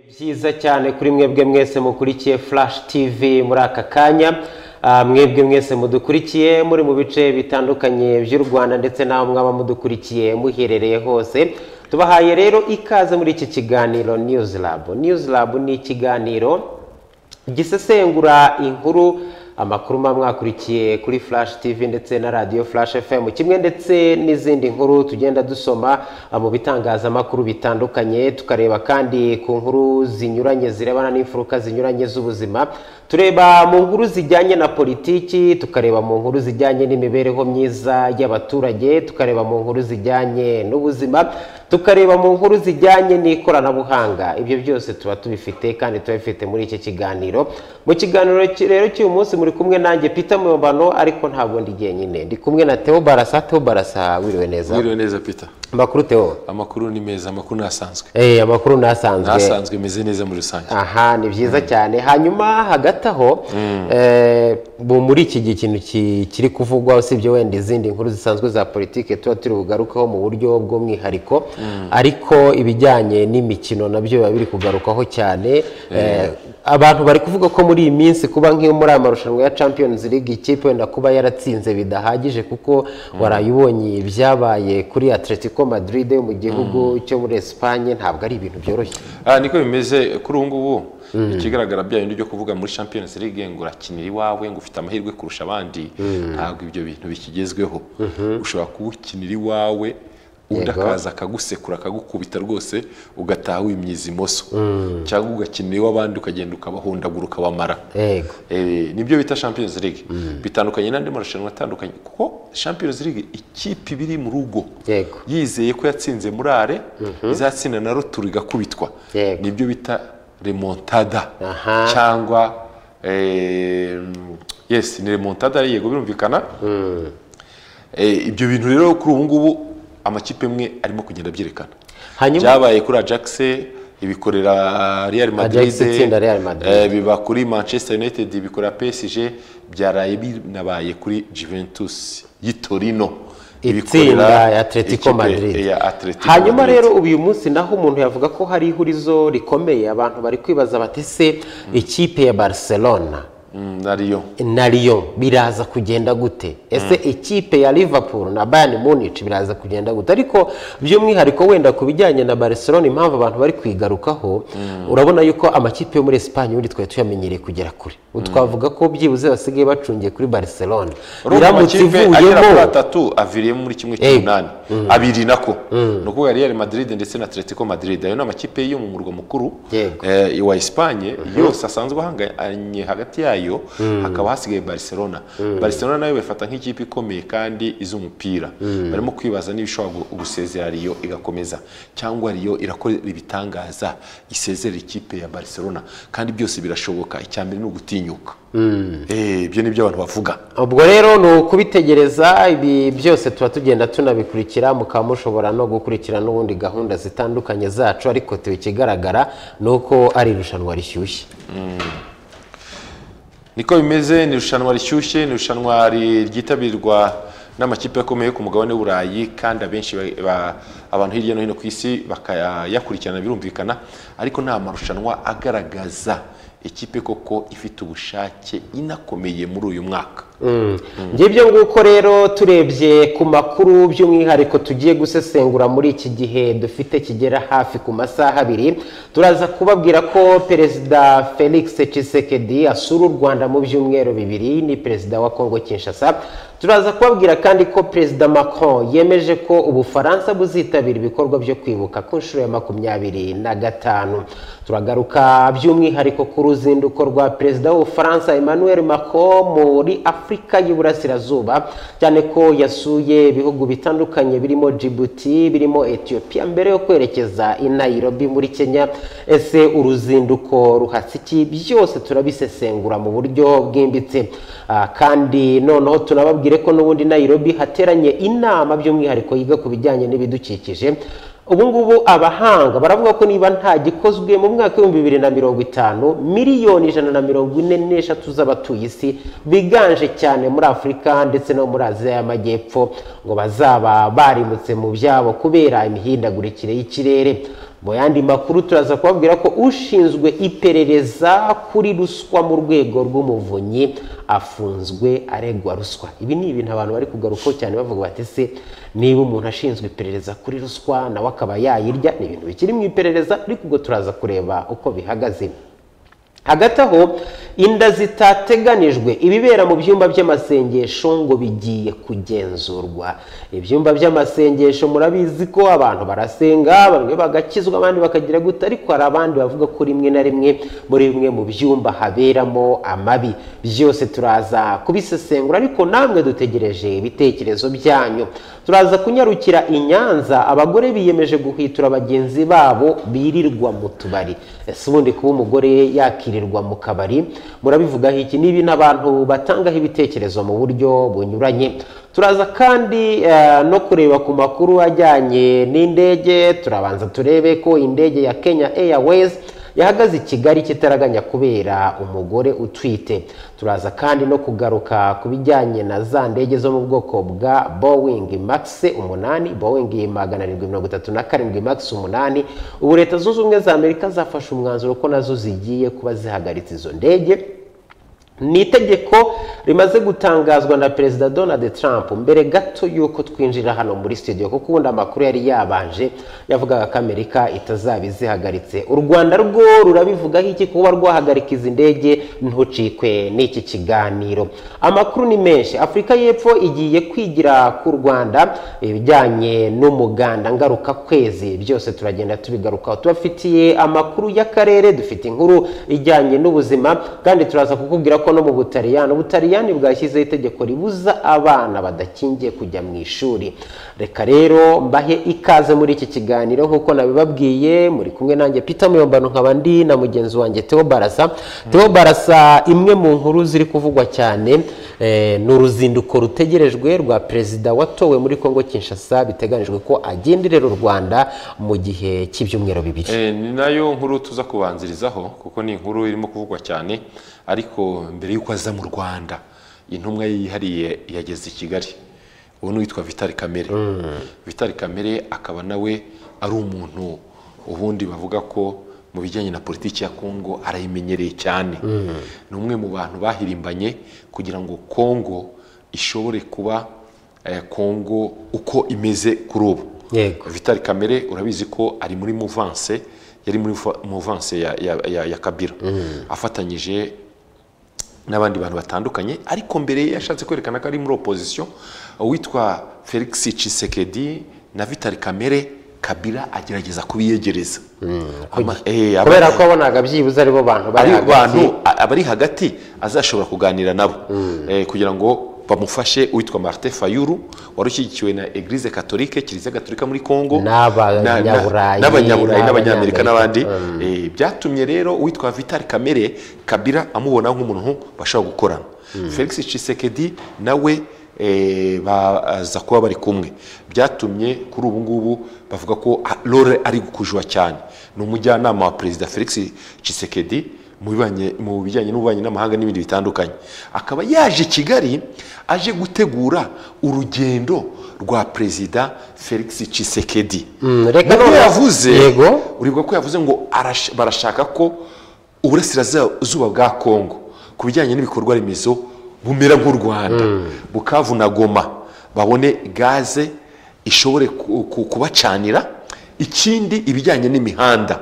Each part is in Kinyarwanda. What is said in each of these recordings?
Byiza cyane kuri mwebwe mwese mukurikiye Flash TV muri aka kanya. Mwebwe mwese mudukurikiye muri mu bice bitandukanye by'u Rwanda ndetse naho mwaba mudukurikiye muherereye hose. Tubahaye rero ikaze muri iki kiganiro News Lab. News Lab ni ikiganiro gisesengura inkuru amakuru mwakurikiye kuri Flash TV ndetse na Radio Flash FM kimwe ndetse n'izindi nkuru tugenda dusoma mu bitangaza makuru bitandukanye, tukareba kandi ku nkuru zinyuranye zirebana n'imfuruka zinyuranye z'ubuzima, tureba mu nkuru zijyanye na politiki, tukareba mu nkuru zijyanye n'imibereho myiza y'abaturage, tukareba mu nkuru zijyanye n'ubuzima, tukareba mu nkuru zijyanye n'ikoranabuhanga. Ibyo byose tuba tubifite kandi tubifite muri iki kiganiro. Mu kiganiro rero cy'uyu munsi muri kumwe nanjye Peter Muyombano, ariko ntabwo ndi jyenyine, ndi kumwe na Theo Barasa. Theo Barasa, wiriwe neza? Wiriwe neza Peter. Amakuru Theo? Amakuru ni meza, amakuru nasanzwe. Amakuru nasanzwe meze neza muri rusange. Aha, ni byiza cyane. Hanyuma hagati aho muri iki gihe ikintu kiri kuvugwa usibye wenda izindi nkuru zisanzwe za politike tuba turi bugarukaho mu buryo bw'umwihariko, ariko ibijyanye n'imikino nabyo biba biri kugarukaho cyane. Abantu bari kuvuga ko muri iyi minsi kuba nk'iyo muri amarushanwa ya Champions League ikipe wenda kuba yaratsinze bidahagije, kuko warayibonye byabaye kuri Atletico Madrid yo mu gihugu cyo muri Espagne, ntabwo ari ibintu byoroshye. Niko bimeze kuri ubu ngubu. Ikigaragara byayindi byo kuvuga muri Champions League ngo urakinira iwawe ngo ufite amahirwe kurusha abandi, ntabwo ibyo bintu bikigezweho. Ushobora kuwukinira iwawe undi akaza akagusekura akagukubita rwose ugataha wimyiza imoso, cyangwa ugakinira iw'abandi ukagenda ukabahondagura ukabamara. Nibyo bita Champions League. Bitandukanye n'andi marushanwa atandukanye, kuko Champions League ikipe biri mu rugo yizeye ko yatsinze Murare izatsinda na Roturu igakubitwa, nibyo bita remontada cyangwa ni remontada, yego birumvikana. Ibyo bintu rero kuri ubu ngubu amakipe amwe arimo kugenda byerekana. Byabaye kuri Ajax, ibikorera Real Madrid, biba kuri Manchester United, ibikorera PSG, byaraye binabaye kuri Juventus y'Torino, itsinda ya Atletico Madrid. Hanyuma rero uyu munsi naho umuntu yavuga ko hari ihurizo rikomeye, abantu bari kwibaza bati se ikipe ya Barcelona na Lyon biraza kugenda gute? Ese ikipe ya Liverpool na Bayern Munich biraza kugenda gute? Ariko by'umwihariko wenda kubijyanye na Barcelona, impamvu abantu bari kwigarukaho, urabona yuko amakipe yo muri Espagne uri twe tuyamenyereye kugera kure. Twavuga ko byibuze basigaye bacungiye kuri Barcelona. Biramutse ivuyemo atatu aviriyemo muri kimwe cy'umunani, abiri nako nuko Real Madrid ndetse na Atletico Madrid, ayo n'amakipe yo mu murwa mukuru wa Espagne yose asanzwe ahanganye hagati yayo. Hakaba hasigaye Barcelona. Barcelona nayo bafata nk'ikipe ikomeye kandi iz'umupira. Barimo kwibaza n'ibishobora gusezera Rio igakomeza, cyangwa Rio irakora ibitangaza isezera ikipe ya Barcelona, kandi byose birashoboka. Icyambere ni ugutinyuka. Ibyo nibyo abantu bavuga. Ubwo rero ni ukubitegereza. Ibi byose tuba tugenda tunabikurikira, mukaba mushobora no gukurikira n'ubundi gahunda zitandukanye zacu, ariko ikigaragara nuko ari irushanwa rishyushye. Niko bimeze, ni irushanwa rishyushye, ni irushanwa ryitabirwa n'amakipe akomeye ku mugabane w'Uburayi, kandi abenshi abantu hirya no hino ku isi bakayakurikirana birumvikana, ariko nta marushanwa agaragaza ikipe koko ifite ubushake inakomeye muri uyu mwaka. Ngibyo nguko rero turebye ku makuru by'umwihariko tugiye gusesengura muri iki gihe dufite kigera hafi ku masaha abiri. Turaza kubabwira ko Perezida Felix Tshisekedi asura u Rwanda mu byumweru bibiri, ni Perezida wa Kongo Kinshasa. Turaza kubabwira kandi ko Perezida Macron yemeje ko Ubufaransa buzitabira ibikorwa byo kwibuka ku nshuro ya 25. Turagaruka by'umwihariko ku ruzinduko rwa Perezida w'Ubufaransa Emmanuel Macron muri Afrika y'Iburasirazuba, cyane ko yasuye ibihugu bitandukanye birimo Djibouti, birimo Ethiopia, mbere yo kwerekeza i Nairobi muri Kenya. Ese uruzinduko ruhatsiki? Byose turabisesengura mu buryo bwimbitse, kandi noneho tunababwire ko n'ubundi Nairobi hateranye inama by'umwihariko yiga ku bijyanye n'ibidukikije. Ubu ngubu abahanga baravuga ko niba nta gikozwe mu mwaka wa 2050 miliyoni 143 z'abatuye isi biganje cyane muri Afrika ndetse no muri Aziya y'Amajyepfo ngo bazaba barimutse mu byabo kubera imihindagurikire y'ikirere. mu yandi makuru turaza kubabwira ko ushinzwe iperereza kuri ruswa mu rwego rw'umuvunyi afunzwe aregwa ruswa. Ibi ni ibintu abantu bari kugarukaho cyane bavuga bati se niba umuntu ashinzwe iperereza kuri ruswa nawe akaba yayirya, ni ibintu bikiri mu iperereza, ariko ubwo turaza kureba uko bihagaze. Hagati aho inda zitateganijwe ibibera mu byumba by'amasengesho ngo bigiye kugenzurwa. Ibyumba by'amasengesho murabizi ko abantu barasenga, bamwe bagakizwa abandi bakagira gute, ariko hari abandi bavuga ko rimwe na rimwe muri bimwe mu byumba haberamo amabi. Byose turaza kubisesengura, ariko namwe dutegereje ibitekerezo byanyu. Turaza kunyarukira i Nyanza, abagore biyemeje guhwitura bagenzi babo birirwa mu tubari. Ese ubundi kuba umugore yakirirwa mu kabari murabivugaho iki? Nibi n'abantu batangaho ibitekerezo mu buryo bunyuranye. Turaza kandi no kureba ku makuru ajyanye n'indege. Turabanza turebe ko indege ya Kenya Airways yahagaze i Kigali kitaraganya kubera umugore utwite. Turaza kandi no kugaruka ku bijyanye na za ndege zo mu bwoko bwa Boeing Max 8, Boeing 737 Max 8. Ubu Leta Zunze Ubumwe za Amerika zafashe umwanzuro ko nazo zigiye kuba zihagaritse izo ndege. Ni itegeko rimaze gutangazwa na Perezida Donald Trump mbere gato yuko twinjira hano muri studio, kuko ubundi amakuru yari yabanje yavugaga ko Amerika itazabizihagaritse. U Rwanda rwo rurabivugaho iki kuba rwahagarika izi ndege? Ntucikwe n'iki kiganiro. Amakuru ni menshi. Afurika y'Epfo igiye kwigira ku Rwanda ibijyanye n'umuganda ngaruka kwezi. Byose turagenda tubigarukaho. Tubafitiye amakuru y'akarere, dufite inkuru ijyanye n'ubuzima, kandi turaza kukubwira ko no mu Butaliyani bwashyizeho itegeko ribuza abana badakingiye kujya mu ishuri. Reka rero mbahe ikaze muri iki kiganiro nk'uko nabibabwiye. Muri kumwe nanjye Peter Muyombano, nkaba ndi na mugenzi wanjye Theo Barasa. Theo Barasa, imwe mu nkuru ziri kuvugwa cyane ni uruzinduko rutegerejwe rwa perezida watowe muri Kongo Kinshasa, biteganijwe ko agenderera u Rwanda mu gihe cy'ibyumweru bibiri. Ni nayo nkuru tuza kubanzirizaho kuko ni inkuru irimo kuvugwa cyane, ariko mbere y'uko aza mu Rwanda intumwa yihariye yageze i Kigali. Uwo ni witwa Vital Kamerhe. Vital Kamerhe akaba nawe ari umuntu ubundi bavuga ko mu bijyanye na politiki ya Kongo arayimenyereye cyane. Ni umwe mu bantu bahirimbanye kugira ngo Kongo ishobore kuba Kongo uko imeze kuri ubu. Vital Kamerhe urabizi ko ari muri mouvance, yari muri mouvance ya Kabila, afatanyije n'abandi bantu batandukanye, ariko mbere yashatse kwerekana ko ari muri opposition. Witwa Felix Tshisekedi na Vital Kamerhe, Kabila agerageza kubiyegereza kubera ko abonaga byibuze aribo bantu bari hagati azashobora kuganira nabo kugira ngo bamufashe. Witwa Martin Fayulu wari ushyigikiwe na Eglise Catholique, Kiliziya Gatolika muri Kongo, n'Abanyaburayi n'Abanyamerika n'abandi. Byatumye rero witwa Vital Kamerhe Kabila amubona nk'umuntu bashobora gukorana. Felix Tshisekedi nawe baza kuba bari kumwe. Byatumye kuri ubu ngubu bavuga ko Lore ari gukujwa cyane. Ni umujyanama wa Perezida Felix Tshisekedi mu bijyanye n'ububanyi n'amahanga n'ibindi bitandukanye. Akaba yaje Kigali aje gutegura urugendo rwa Perezida Felix Tshisekedi. Reka no yavuze, uribuka ko yavuze ngo barashaka ko uburasirazuba bwa Kongo ku bijyanye n'ibikorwa remezo bumera nk'u Rwanda, Bukavu na Goma babone gaze ishobore kubacanira. Ikindi ibijyanye n'imihanda,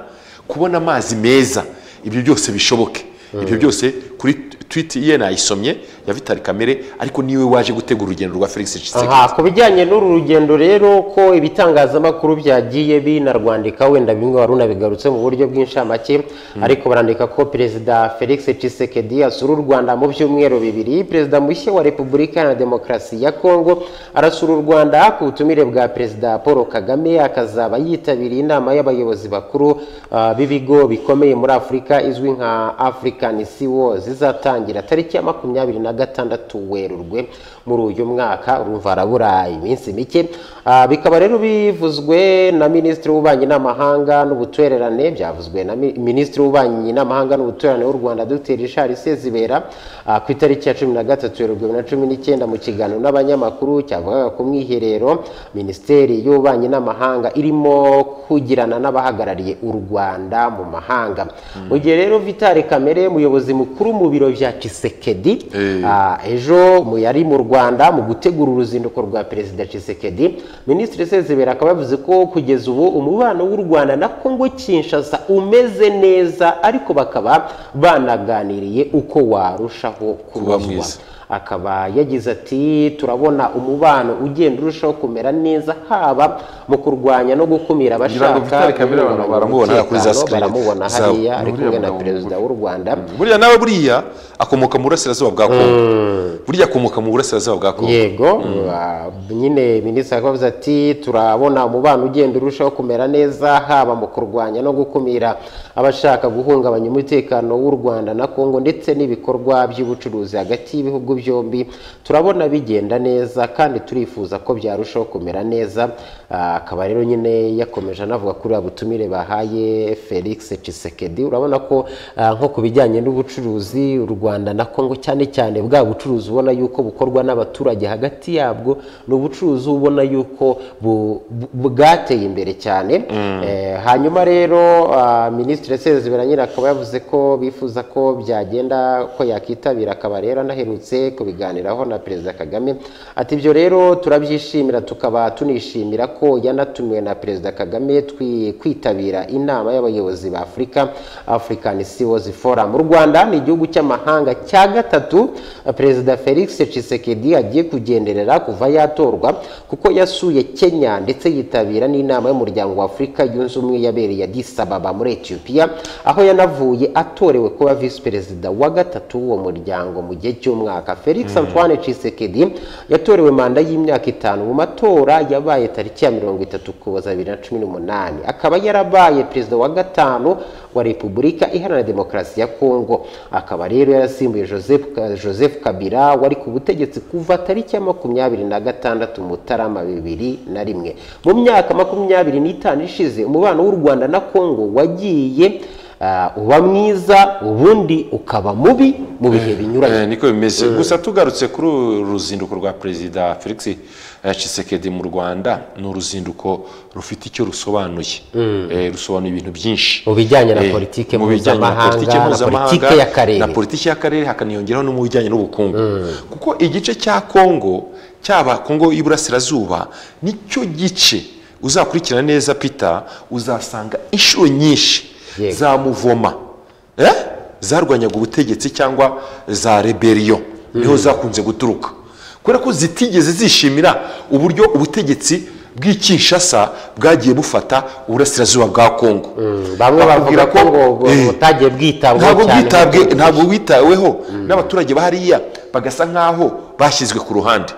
kubona amazi meza, ibyo byose bishoboke. Ibyo byose kuri tweet ye nayisomye ya Vital Kamerhe, ariko niwe waje gutegura urugendo rwa Felix Tshisekedi. Ku bijyanye n'uru rugendo rero, ko ibitangazamakuru byagiye binarwandika, wenda bimwe warunabigarutse mu buryo bw'inshamake, ariko barandika ko Perezida Felix Tshisekedi asura u Rwanda mu byumweru bibiri. Perezida mushya wa Repubulika ya Demokarasi ya Kongo arasura u Rwanda ku butumire bwa Perezida Paul Kagame, akazaba yitabiriye inama y'abayobozi bakuru b'ibigo bikomeye muri Afurika izwi nka African CEOs zizatangira tariki ya 26 Werurwe muri uyu mwaka. Urumva harabura iminsi mike. Bikaba rero bivuzwe na Minisitiri w'Ububanyi n'Amahanga n'Ubutwererane, byavuzwe na Minisitiri w'Ububanyi n'Amahanga n'Ubutwererane w'u Rwanda Dr Richard Sezibera ku itariki ya 13 Werurwe 2019 mu kiganiro n'abanyamakuru cyavugaga ku mwiherero Minisiteri y'Ububanyi n'Amahanga irimo kugirana n'abahagarariye u Rwanda mu mahanga. Mu gihe rero Vital Kamerhe, umuyobozi mukuru mu biro bya Tshisekedi, ejo yari mu Rwanda mu gutegura uruzinduko rwa Perezida Tshisekedi, Minisitiri Sezibera akaba yavuze ko kugeza ubu umubano w'u Rwanda na Kongo Kinshasa umeze neza, ariko bakaba banaganiriye uko warushaho kunozwa. Akaba yagize ati turabona umubano ugenda urushaho kumera neza, haba mu kurwanya no gukumira abashaka baramubona hariya ari kumwe na Perezida w'u Rwanda. Buriya nawe buriya akomoka mu burasirazuba bwa Kongo, buriya akomoka mu burasirazuba bwa Kongo. Yego, nyine Minisitiri akavuze ati turabona umubano ugenda urushaho kumera neza, haba mu kurwanya no gukumira abashaka guhungabanya umutekano w'u Rwanda na Kongo, ndetse n'ibikorwa by'ubucuruzi hagati y'ibihugu byombi turabona bigenda neza, kandi turifuza ko byarushaho kumera neza. Akaba rero nyine yakomeje anavuga kuri abutumire bahaye Felix Tshisekedi. Urabona ko nko kubijyanye n'ubucuruzi u Rwanda na Kongo, cyane cyane bwa bucuruzi ubona yuko bukorwa n'abaturage hagati yabwo, n'ubucuruzi ubona yuko bwateye imbere cyane. Hanyuma rero Minisitiri Sezibera nyine akaba yavuze ko bifuza ko byagenda ko yakitabira, akaba rero anaherutse kubiganiraho na Perezida Kagame. Ati ibyo rero turabyishimira, tukaba tunishimira ko yanatumiwe na Perezida Kagame kwitabira inama y'abayobozi ba Afurika, African CEOs Forum. Mu Rwanda ni igihugu cy'amahanga cya gatatu Perezida Felix Tshisekedi agiye kugenderera kuva yatorwa, kuko yasuye Kenya ndetse yitabira n'inama y'umuryango wa Afurika yunze ubumwe yabereye Addis Ababa muri Ethiopia, aho yanavuye atorewe kuba Vice Perezida wa gatatu w'uwo muryango mu gihe cy'umwaka. Felix Antoine Tshisekedi yatorewe manda y'imyaka 5 mu matora yabaye tariki ya 30 Ukuboza 2018. Akaba yarabaye Perezida wa gatanu wa Repubulika Iharanira Demokarasi ya Kongo. Akaba rero yarasimbuye Joseph Kabila wari ku butegetsi kuva tariki ya 26 Mutarama 2001. Mu myaka 25 ishize umubano w'u Rwanda na Kongo wagiye uba mwiza, ubundi ukaba mubi mu bihe binyuranye. Niko bimeze. Gusa tugarutse kuri uruzinduko rwa Perezida Felix Tshisekedi mu Rwanda, ni uruzinduko rufite icyo rusobanuye. Rusobanuye ibintu byinshi mu bijyanye na politike mpuzamahanga, na politike y'akarere, na politike y'akarere, hakaniyongeraho no mu bijyanye n'ubukungu. Kuko igice cya Kongo, cyaba Kongo y'Iburasirazuba, nicyo gice uzakurikirana neza Peter, uzasanga inshuro nyinshi za muvoma zarwanyaga ubutegetsi cyangwa za rebellion niho zakunze guturuka, kubera ko zitigeze zishimira uburyo ubutegetsi bw'Kinshasa bwagiye bufata uburasirazuba bwa Kongo. Bamwe bavuga ko butagiye bwitabwaho cyane, ntabwo witaweho n'abaturage bahariya, bagasa nkaho bashyizwe ku ruhande.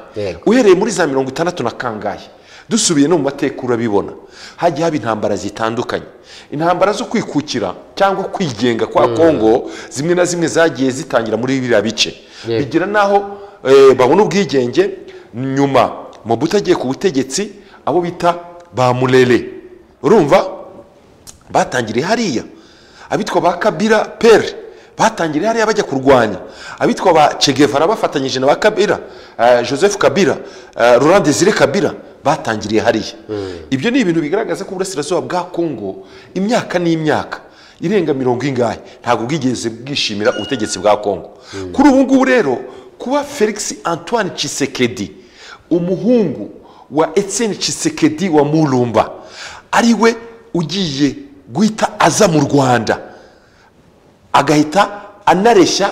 Uhereye muri za 60 na kangahe, dusubiye no mu mateka urabibona, hagiye haba intambara zitandukanye, intambara zo kwikukira cyangwa kwigenga kwa Kongo, zimwe na zimwe zagiye zitangira muri biriya bice, bigira naho babona ubwigenge. Nyuma Mobutu agiye ku butegetsi, abo bita ba Mulele, urumva batangiriye hariya, abitwa ba Kabila Pere batangiriye hariya bajya kurwanya, abitwa ba Che Guevara bafatanyije na ba Kabila, Joseph Kabila, Laurent Désiré Kabila batangiriye hariya. Ibyo ni ibintu bigaragaza ko uburasirazuba bwa Kongo imyaka n'imyaka irenga 70 ntabwo bwigeze bwishimira ubutegetsi bwa Kongo. Kuri ubu ngubu rero kuba Felix Antoine Tshisekedi, umuhungu wa Etienne Tshisekedi wa Mulumba, ariwe ugiye guhita aza mu Rwanda, agahita anareshya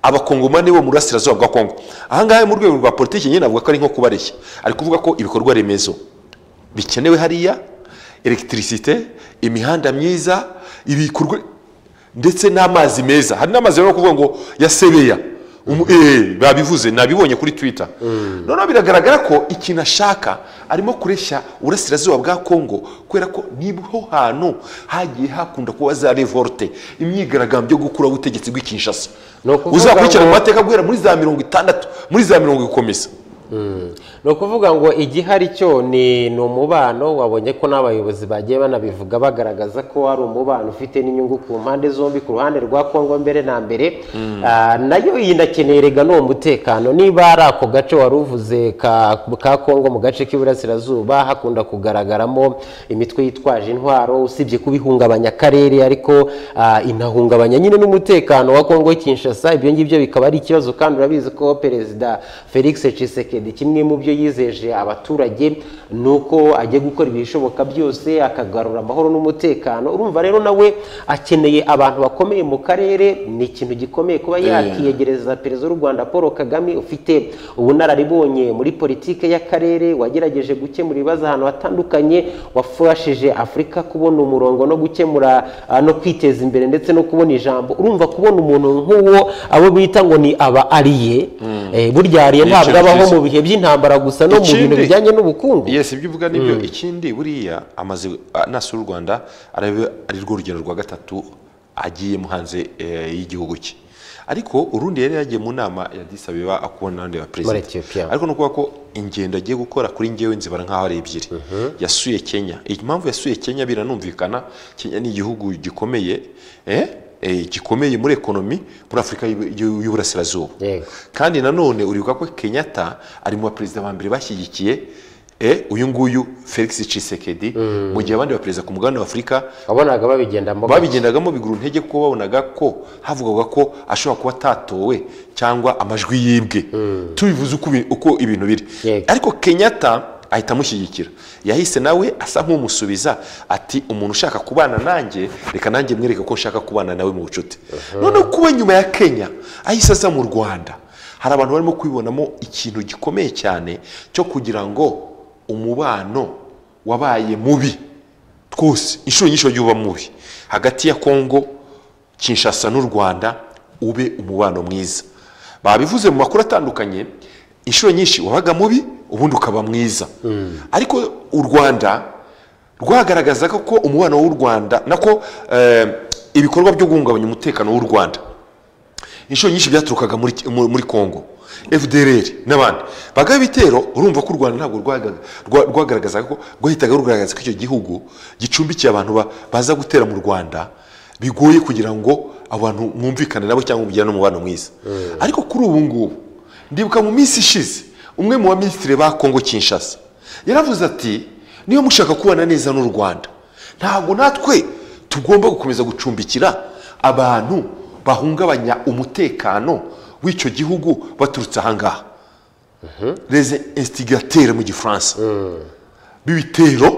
abakongomani bo mu burasirazuba bwa Kongo. Ahangahe mu rwego rwa politiki nyine avuga ko ari nko kubareshya, ari kuvuga ko ibikorwa remezo bikenewe hariya, electricité, imihanda myiza, ibikorwa ndetse n'amazi meza. Hari n'amazi rero kuvuga ngo ya Sebeya, babivuze nabibonye kuri Twitter. Noneho biragaragara ko ikintu ashaka arimo kureshya uburasirazuba bwa Kongo kubera ko niho hantu hagiye hakunda kuba za revolte, imyigaragambyo yo gukura ubutegetsi bw'i Kinshasa. Uzakurikira mu mateka guhera muri za 60 muri za 70 gukomeza. No kuvuga ngo igihari cyo ni umubano, wabonye ko n'abayobozi bagiye banabivuga bagaragaza ko ari umubano ufite n'inyungu ku mpande zombi, ku ruhande rwa Kongo mbere na mbere nayo yinakenerega no umutekano. Niba ari ako gace waruvuze ka Kongo mu gace k'iburasirazuba hakunda kugaragaramo imitwe yitwaje intwaro, usibye kubihungabanya akarere ariko inahungabanya nyine n'umutekano wa Kongo Kinshasa. Ibyo ngibyo bikaba ari ikibazo, kandi urabizi ko Perezida Felix Tshisekedi kimwe mu byo yizeje abaturage nuko agiye gukora ibishoboka byose akagarura amahoro n'umutekano. Urumva rero nawe akeneye abantu bakomeye mu karere. Ni ikintu gikomeye kuba yakiyegereza Perezida w'u Rwanda Paul Kagame ufite ubunararibonye muri politike y'akarere, wagerageje gukemura ibibazo ahantu hatandukanye, wafashije Afurika kubona umurongo no gukemura no kwiteza imbere ndetse no kubona ijambo. Urumva kubona umuntu nk'uwo abo bita ngo ni aba ariye burya ariye ntabwo abaho mu bihe by'intambara gusa no mu bintu bijyanye n'ubukungu. Yes, ibyo uvuga nibyo. Ikindi buriya amaze nasura u Rwanda ari rwo rugendo rwa gatatu agiye mu hanze y'igihugu cye, ariko urundi yari yagiye mu nama ya Addis Abeba akubona n'abandi ba president, ariko no kuba ko ingendo agiye gukora kuri ngewe nzibara nk'aho ari ebyiri. Yasuye Kenya. Impamvu yasuye Kenya biranumvikana, Kenya ni igihugu gikomeye gikomeye muri ekonomi muri Afurika y'Uburasirazuba, kandi nanone uribuka ko Kenyatta ari mu baperezida ba mbere bashyigikiye uyu nguyu Felix Tshisekedi mu gihe abandi baperezida ku mugabane wa Afurika babigendagamo biguru ntege, kuko babonaga ko havugaga ko ashobora kuba atatowe cyangwa amajwi yibwe. Tubivuze uko ibintu biri, ariko Kenyatta ahita amushyigikira. Yahise nawe asa nk'umusubiza ati umuntu ushaka kubana nanjye reka nanjye mwereka ko nshaka kubana nawe mu bucuti. None kuba nyuma ya Kenya ahise aza mu Rwanda, hari abantu barimo kwibonamo ikintu gikomeye cyane cyo kugira ngo umubano wabaye mubi twose inshuro nyinshi wagiye uba mubi hagati ya Kongo Kinshasa n'u Rwanda ube umubano mwiza. Babivuze mu makuru atandukanye, inshuro nyinshi wabaga mubi ubundi ukaba mwiza, ariko u Rwanda rwagaragaza ko umubano w'u Rwanda nako ibikorwa byo guhungabanya umutekano w'u Rwanda inshuro nyinshi byaturukaga muri Kongo, FDLR n'abandi bagaye bitero. Urumva ko u Rwanda ntabwo rwagaragaza ko rwahitaga rugaragaza ko icyo gihugu gicumbikiye abantu baza gutera mu Rwanda, bigoye kugira ngo abantu mwumvikane nabo cyangwa mugirane umubano mwiza. Ariko kuri ubu ngubu ndibuka mu minsi ishize umwe mu baminisitiri ba Kongo Kinshasa yaravuze ati niyo mushaka kubana neza n'u Rwanda ntabwo natwe tugomba gukomeza gucumbikira abantu bahungabanya umutekano w'icyo gihugu baturutse ahangaha, les instigateurs mu Gifaransa b'ibitero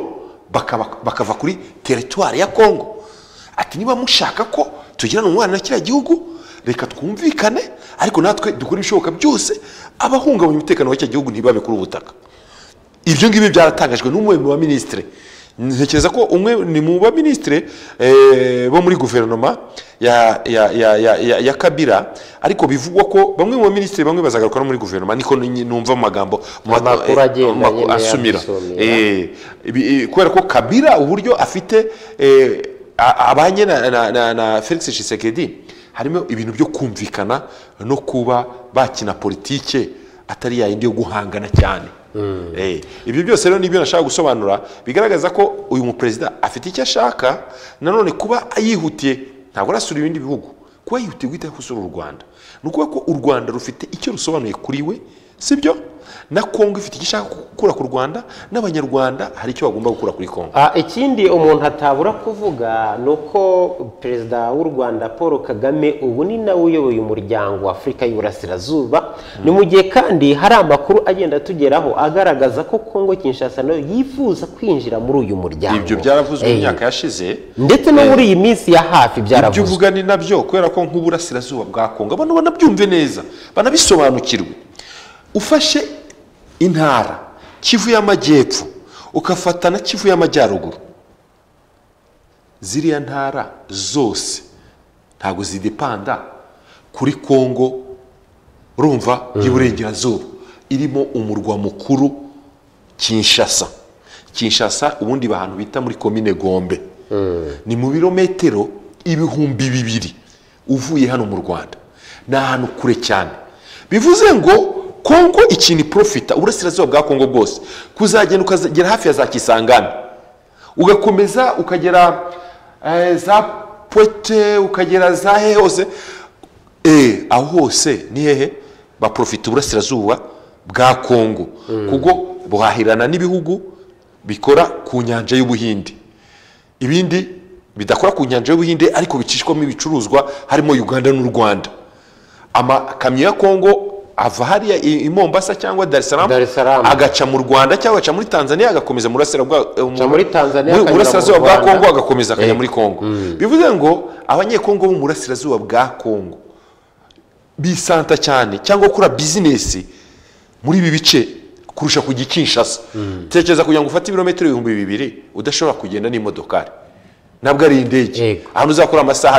bakava kuri territoire ya Kongo. Ati niba mushaka ko tugirana umubano na kiriya gihugu reka twumvikane, ariko natwe dukora ibishoboka byose abahungabanya umutekano w'icyo gihugu ntibabe kuri ubutaka. Ibyo ngibyo byaratangajwe n'umwe mu baminisitiri. Ntekereza ko umwe ni mu baminisitiri bo muri guverinoma ya Kabila, ariko bivugwa ko bamwe mu baminisitiri bamwe bazagaruka no muri guverinoma, niko numva amagambo asumira kubera ko Kabila uburyo afite abanye na Felix Tshisekedi harimo ibintu byo kumvikana no kuba bakina politike atari yayindi yo guhangana cyane. Ibyo byose rero nibyo nashaka gusobanura, bigaragaza ko uyu muperezida afite icyo ashaka. Nanone kuba yihutiye ntabwo arasura ibindi bihugu, kuba yihutiye guhita gusura u Rwanda ni ukuvuga ko u Rwanda rufite icyo rusobanuye kuri we, sibyo? Na Kongo ifite icyo ishaka gukura ku Rwanda, n'abanyarwanda hari icyo bagomba gukura kuri Kongo. Ikindi umuntu atabura kuvuga nuko Perezida w'u Rwanda Paul Kagame ubu ni nawe uyoboye umuryango wa Afurika y'Uburasirazuba. Ni mu gihe kandi hari amakuru agenda tugeraho agaragaza ko Kongo Kinshasa nayo yifuza kwinjira muri uyu muryango. Ibyo byaravuzwe mu myaka yashize ndetse no muri iyi minsi ya hafi byaravuzwe. Ibyo uvuga ni nabyo, kubera ko nk'uburasirazuba bwa Kongo abantu banabyumve neza banabisobanukirwe. Ufashe intara Kivu y'Amajyepfo ukafata na Kivu y'Amajyaruguru, ziriya ntara zose ntabwo zidepanda kuri Kongo urumva y'Iburengerazuba irimo umurwa mukuru Kinshasa ubundi bahantu bita muri komine Gombe ni mu birometero 2,000 uvuye hano mu Rwanda ni ahantu kure cyane bivuze ngo Kongo ikintu profita uburasirazuba bwa Kongo bwose kuzagenda ukagera hafi ya za Kisangani ugakomeza ukagera za Pointe ukagera za hose aho hose ni hehe baprofita uburasirazuba bwa Kongo kuko buhahirana n'ibihugu bikora ku nyanja y'Ubuhinde ibindi bidakora ku nyanja y'Ubuhinde ariko bicishwamo ibicuruzwa harimo Uganda n'u Rwanda amakamyo ya Kongo ava hariya i Mombasa cyangwa Dar es Salaam agaca mu Rwanda cyangwa agaca muri Tanzania agakomeza mu burasirazuba bwa Kongo agakomeza akajya muri Kongo bivuze ngo abanyekongo bo mu burasirazuba bwa Kongo bisanta cyane cyangwa gukora business muri ibi bice kurusha ku Kinshasa tekereza kugira ngo ufate ibirometero 2,000 udashobora kugenda n'imodokari nabwo ari indege ahantu uzakora amasaha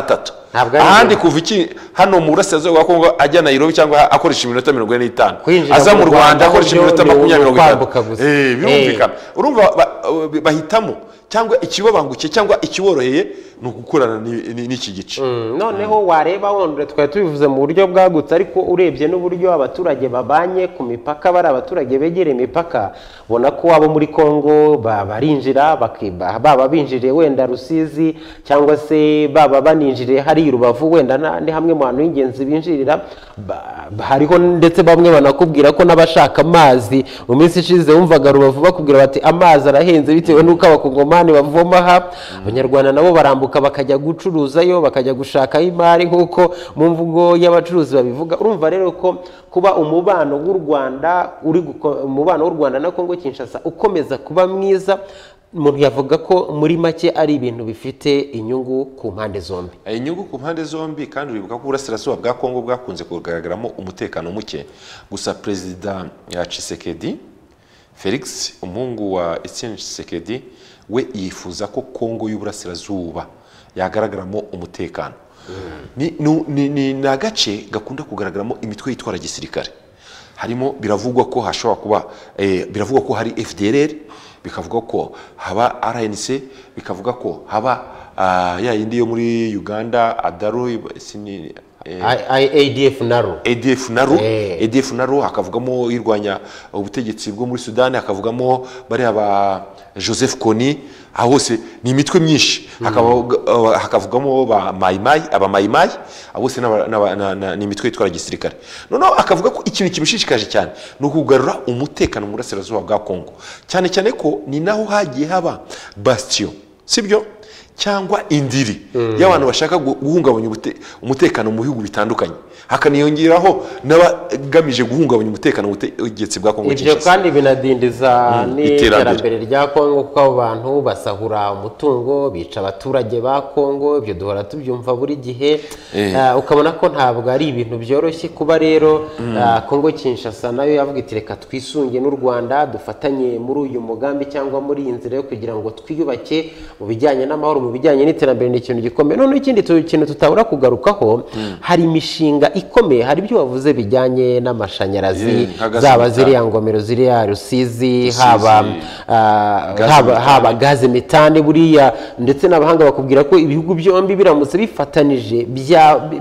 3 ahandi kuva iki hano mu burasirazuba bwa Kongo ajya Nairobi cyangwa akoresha iminota 45 aza mu Rwanda akoresha iminota 20 birumvikana urumva bahitamo cyangwa ikibabangukiye cyangwa ikiboroheye no gukorana n'iki gice noneho wareba wondre twari tubivuze mu buryo bwagutse ariko urebye n'uburyo abaturage babanye ku mipaka bari abaturage begereye imipaka bona ko abo muri Kongo barinjira baba binjiriye wenda Rusizi cyangwa se baba baninjiriye hari Rubavu wenda ni hamwe mu hantu y'ingenzi binjirira hariho ndetse bamwe banakubwira ko n'abashaka amazi mu minsi ishize wumvaga Rubavu bakubwira bati amazi arahenze bitewe n'uko abakongomani bavoma ha abanyarwanda nabo barambuka bakajya gucuruzayo bakajya gushaka imari nk'uko mu mvugo y'abacuruzi babivuga urumva rero ko kuba umubano w'u Rwanda umubano w'u Rwanda na Kongo Kinshasa ukomeza kuba mwiza umuntu yavuga ko muri make ari ibintu bifite inyungu ku mpande zombi inyungu ku mpande zombi kandi uribuka ko uburasirazuba bwa Kongo bwakunze kugaragaramo umutekano muke gusa Perezida ya Tshisekedi Felix umuhungu wa Etienne Tshisekedi we yifuza ko Kongo y'uburasirazuba yagaragaramo umutekano ni agace gakunda kugaragaramo imitwe yitwara gisirikare harimo biravugwa ko hashobora kuba biravugwa ko hari FDLR bikavuga ko haba RNC bikavuga ko haba ya yindi yo muri Uganda Adaru ADF naro hakavugamo irwanya ubutegetsi bwo muri Sudan hakavugamo bari aba Joseph Kony ahose ni imitwe myinshi hakavugamo ba Maimai abose ni imitwe yitwara gisirikare noneho akavuga ko ikintu kibishishikaje cyane no kugarura umutekano mu burasirazuba bwa Kongo cyane cyane ko ni naho hagiye haba bastion sibyo cyangwa indiri y'abantu bashaka guhungabanya umutekano mu bihugu bitandukanye hakaniyongeraho n'abagamije guhungabanya umutekano ubutegetsi bwa Kongo Kinshasa ibyo kandi binadindiza n'iterambere rya Kongo kuko abo bantu basahura umutungo bica abaturage ba Kongo ibyo duhora tubyumva buri gihe ukabona ko ntabwo ari ibintu byoroshye kuba rero Kongo Kinshasa nayo yavuga iti reka twisunge n'u Rwanda dufatanye muri uyu mugambi cyangwa muri iyi nzira yo kugira ngo twiyubake mu bijyanye n'amahoro mu bijyanye n'iterambere ni ikintu gikomeye none ikindi kintu tutabura kugarukaho hari imishinga ikomeye hari ibyo wavuze bijyanye n'amashanyarazi zaba ziriya ngomero ziriya Rusizi haba gaze metane buriya ndetse n'abahanga bakubwira ko ibihugu byombi biramutse bifatanije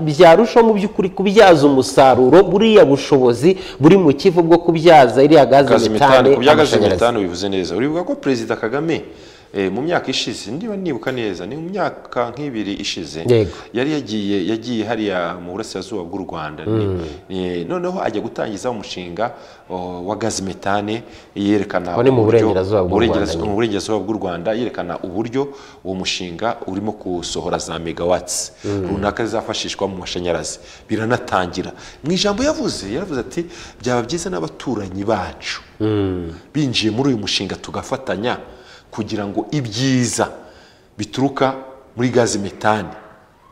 byarushaho mu by'ukuri kubyaza umusaruro buriya bushobozi buri mu kivu bwo kubyaza iriya gaze metane amashanyarazi bivuze neza uribuka ko Perezida Kagame mu myaka ishize ndiba nibuka neza ni mu myaka nk'ibiri ishize yari yagiye hariya mu burasirazuba bw'u Rwanda noneho ajya gutangiza umushinga wa gaze metane yerekana mu burengerazuba bw'u Rwanda yerekana uburyo uwo mushinga urimo gusohora za megawatts runaka zafashishwa mu mashanyarazi biranatangira mu ijambo yaravuze ati byaba byiza n'abaturanyi bacu binjiye muri uyu mushinga tugafatanya kugira ngo ibyiza bituruka muri gaze metane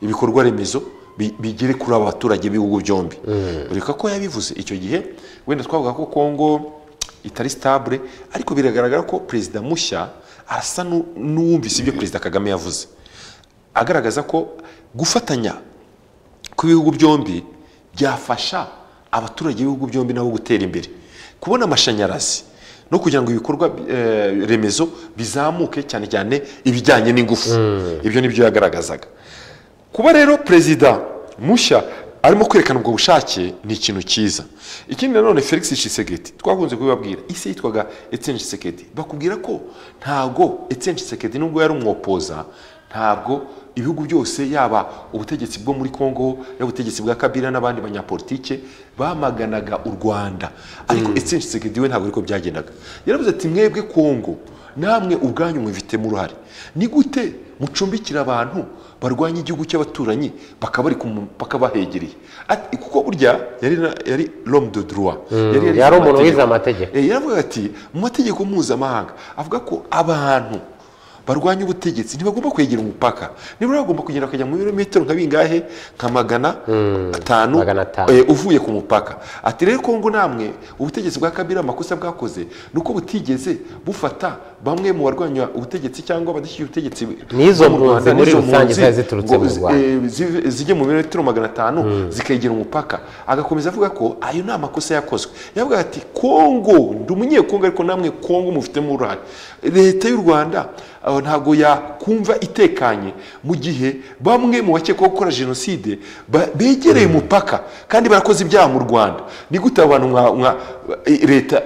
ibikorwa remezo bigere kuri aba baturage b'ibihugu byombi ureka ko yabivuze icyo gihe wenda twavuga ko Kongo itari stable ariko biragaragara ko Perezida mushya asa n'uwumvise ibyo Perezida Kagame yavuze agaragaza ko gufatanya ku bihugu byombi byafasha abaturage b'ibihugu byombi nabo gutera imbere, kubona amashanyarazi no kugira ngo ibikorwa remezo bizamuke, cyane cyane ibijyanye n'ingufu. Ibyo nibyo yagaragazaga. Kuba rero perezida mushya arimo kwerekana ubwo bushake ni ikintu cyiza. Ikindi nanone Felix Tshisekedi twakunze kubibabwira, ise yitwaga Etienne Tshisekedi, bakubwira ko ntago Etienne Tshisekedi nubwo yari umwopoza, ntabwo ibihugu byose yaba ubutegetsi bwo muri Kongo n'ubutegetsi bwa Kabila n'abandi banyapolitike bamaganaga u Rwanda, ariko Etienne Tshisekedi we ntabwo ariko byagendaga. Yaravuze ati mwebwe Kongo namwe ubwanyu mwifitemo uruhare, ni gute mucumbikira abantu barwanya igihugu cy'abaturanyi bakabahegereye? Kuko burya yari l'homme de droit, yari umuntu wize amategeko. Yaravuga ati mu mategeko mpuzamahanga avuga ko abantu barwanya ubutegetsi ntibagomba kwegera umupaka, niba bagomba kugenda bakajya mu birometero nka bingahe, nka 500 uvuye ku mupaka. Ati rero Kongo namwe ubutegetsi bwa Kabila amakosa bwakoze nuko butigeze bufata bamwe mu barwanya ubutegetsi cyangwa badashyiye ubutegetsi n'izo mpunzi muri rusange ziturutse mu Rwanda zijye mu birometero 500 zikegera umupaka. Agakomeza avuga ko ayo ni amakosa yakozwe. Yavuga ati Kongo ndi umunyekongo, ariko namwe Kongo mufitemo uruhare. Leta y'u Rwanda ntago yakumva itekanye mu gihe bamwe mu bakekwaho gukora jenoside begereye umupaka kandi barakoze ibyaha mu Rwanda. Ni gute abantu leta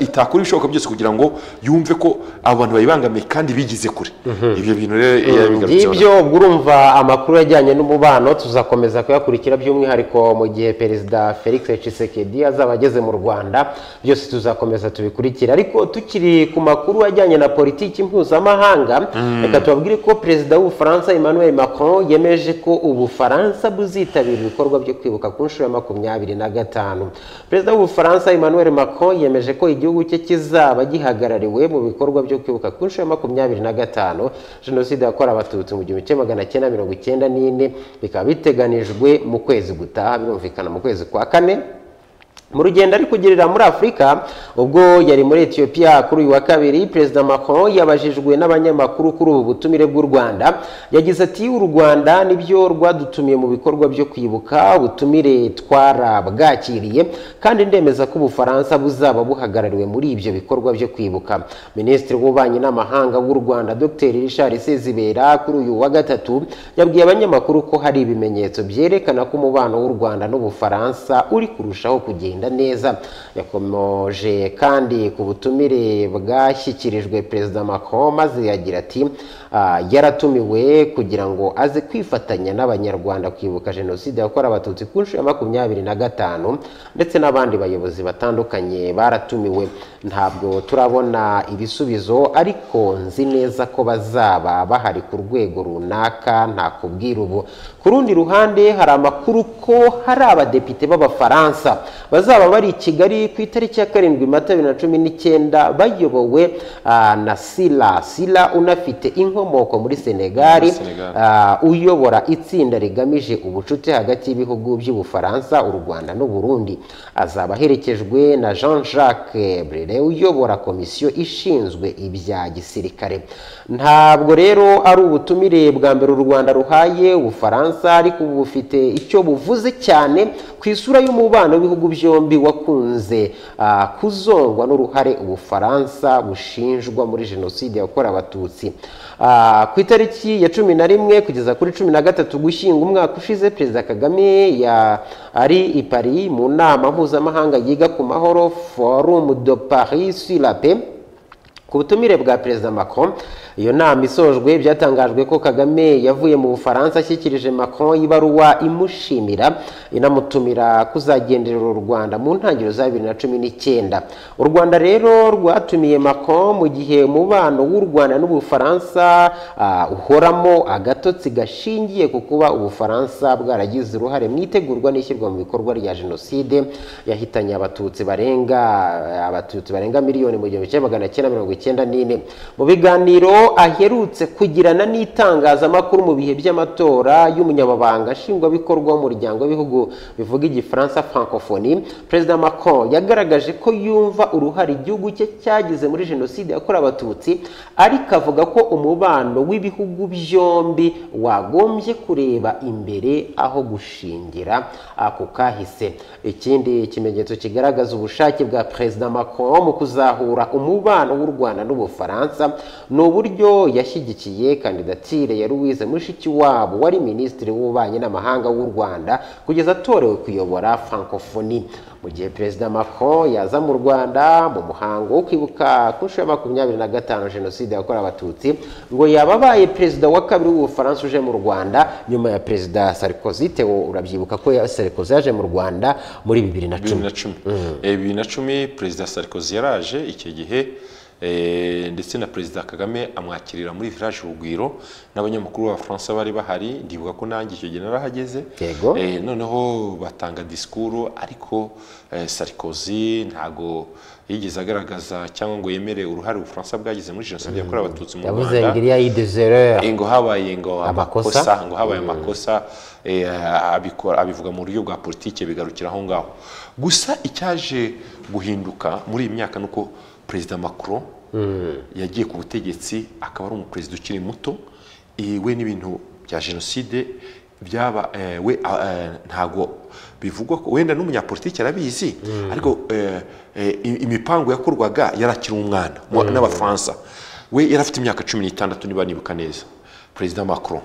itakora ibishoboka byose kugira ngo yumve ko abantu bayibangamiye kandi bigize kure? Ibyo bintu rero ibyo urumva amakuru yajyanye n'umubano tuzakomeza kuyakurikira, by'umwihariko mu gihe perezida Felix Tshisekedi azaba ageze mu Rwanda, byose tuzakomeza tubikurikira. Ariko tukiri ku makuru ajyanye na politiki mpuzamahanga, reka tubabwire ko perezida w'Ubufaransa Emmanuel Macron yemeje ko Ubufaransa buzitabira ibikorwa byo kwibuka ku nshuro ya 25. Perezida w'Ubufaransa Emmanuel Macron yemeje ko igihugu cye kizaba gihagarariwe mu bikorwa byo kwibuka ku nshuro ya 25 jenoside yakorewe abatutsi mu 1994, bikaba biteganijwe mu kwezi gutaha, birumvikana mu kwezi kwa kane. Mu rugendo ari kugirira muri Afurika ubwo yari muri Ethiopia kuri uyu wa kabiri, Perezida Macron yabajijwe n'abanyamakuru kuri ubu butumire bw'u Rwanda. Yagize ati u Rwanda nibyo rwadutumiye mu bikorwa byo kwibuka, ubutumire twarabwakiriye kandi ndemeza ko Ubufaransa buzaba buhagarariwe muri ibyo bikorwa byo kwibuka. Minisitiri w'Ububanyi n'Amahanga w'u Rwanda Dr Richard Sezibera kuri uyu wa gatatu yabwiye abanyamakuru ko hari ibimenyetso byerekana ko umubano w'u Rwanda n'Ubufaransa uri kurushaho kugenda neza. Yakomoje kandi ku butumire bwashyikirijwe Perezida Macron, maze yagira ati yaratumiwe kugira ngo aze kwifatanya n'abanyarwanda kwibuka jenoside yakorewe abatutsi ku nshuro ya 25, ndetse n'abandi bayobozi batandukanye baratumiwe. Ntabwo turabona ibisubizo, ariko nzi neza ko bazaba bahari ku rwego runaka, nta kubwira ubu. Ku rundi ruhande hari amakuru ko hari abadepite b'Abafaransa bazaba bari i Kigali ku itariki ya 7 Mata 2019 bayobowe na Sila unafite inkomoko muri Senegal, uyobora itsinda rigamije ubucuti hagati y'ibihugu by'Ubufaransa, u Rwanda n'u Burundi. Azaba aherekejwe na Jean-Jacques Brel uyobora komisiyo ishinzwe ibya gisirikare. Ntabwo rero ari ubutumire bwa mbere u Rwanda ruhaye Ubufaransa, ariko bufite icyo buvuze cyane ku isura y'umubano w'ibihugu byombi wakunze kuzongwa n'uruhare Ubufaransa bushinjwa muri jenoside yakorewe abatutsi. Ku itariki ya 11 kugeza kuri 13 Gushyingo umwaka ushize, Perezida Kagame ari i Paris mu nama mpuzamahanga yiga ku mahoro, Forum de Paris sur la paix, ku butumire bwa Perezida Macron. Iyo nama isojwe byatangajwe ko Kagame yavuye mu Bufaransa ashyikirije Macron ibaruwa imushimira inamutumira kuzagenderera u Rwanda mu ntangiriro za 2019. U Rwanda rero rwatumiye Macron mu gihe umubano w'u Rwanda n'Ubufaransa uhoramo agatotsi gashingiye ku kuba Ubufaransa bwaragize uruhare mu itegurwa n'ishyirwa mu bikorwa rya jenoside yahitanye abatutsi barenga miliyoni mu 1994. Mu biganiro ubwo aherutse kugirana n'itangazamakuru mu bihe by'amatora y'umunyamabanga nshingwabikorwa w'umuryango w'ibihugu bivuga igifaransa francophonie, Perezida Macron yagaragaje ko yumva uruhare igihugu cye cyagize muri jenoside yakorewe abatutsi, ariko avuga ko umubano w'ibihugu byombi wagombye kureba imbere aho gushingira ku kahise. Ikindi kimenyetso kigaragaza ubushake bwa Perezida Macron mu kuzahura umubano w'u Rwanda n'Ubufaransa ni uburyo yashyigikiye kandidatire ya Louise Mushikiwabo wari minisitiri w'ububanyi n'amahanga w'u Rwanda kugeza atorewe kuyobora francophonie. Mu gihe Perezida Macron yaza mu Rwanda mu muhango wo kwibuka ku nshuro ya 25 jenoside yakorewe abatutsi, ngo yababaye perezida wa kabiri w'Ubufaransa uje mu Rwanda nyuma ya Perezida Sarkozy. Theo, urabyibuka ko Sarkozy yaje mu Rwanda muri 2010. 2010 Perezida Sarkozy yaraje icyo gihe, ndetse na Perezida Kagame amwakirira muri village Urugwiro n'abanyamakuru b'Abafaransa bari bahari. Ndibuka ko nanjye icyo gihe narahageze. Noneho batanga disikuru, ariko Sarkozy ntago yigeze agaragaza cyangwa ngo yemere uruhare Ubufaransa bwagize muri jenoside yakorewe abatutsi mu Rwanda. Yavuze ngiriya y'idezereur, ngo habaye amakosa, ngo habaye amakosa, abivuga mu buryo bwa politike bigarukira aho ngaho. Gusa icyaje guhinduka muri iyi myaka nuko Perezida Macron yagiye ku butegetsi, akaba ari umuperezida ukiri muto. We n'ibintu bya jenoside byaba ntago bivugwa ko wenda n'umunyapolitiki arabizi, ariko imipango yakorwaga yarakiri umwana n'Abafaransa. We yarafite imyaka 16 niba nibuka neza. Perezida Macron,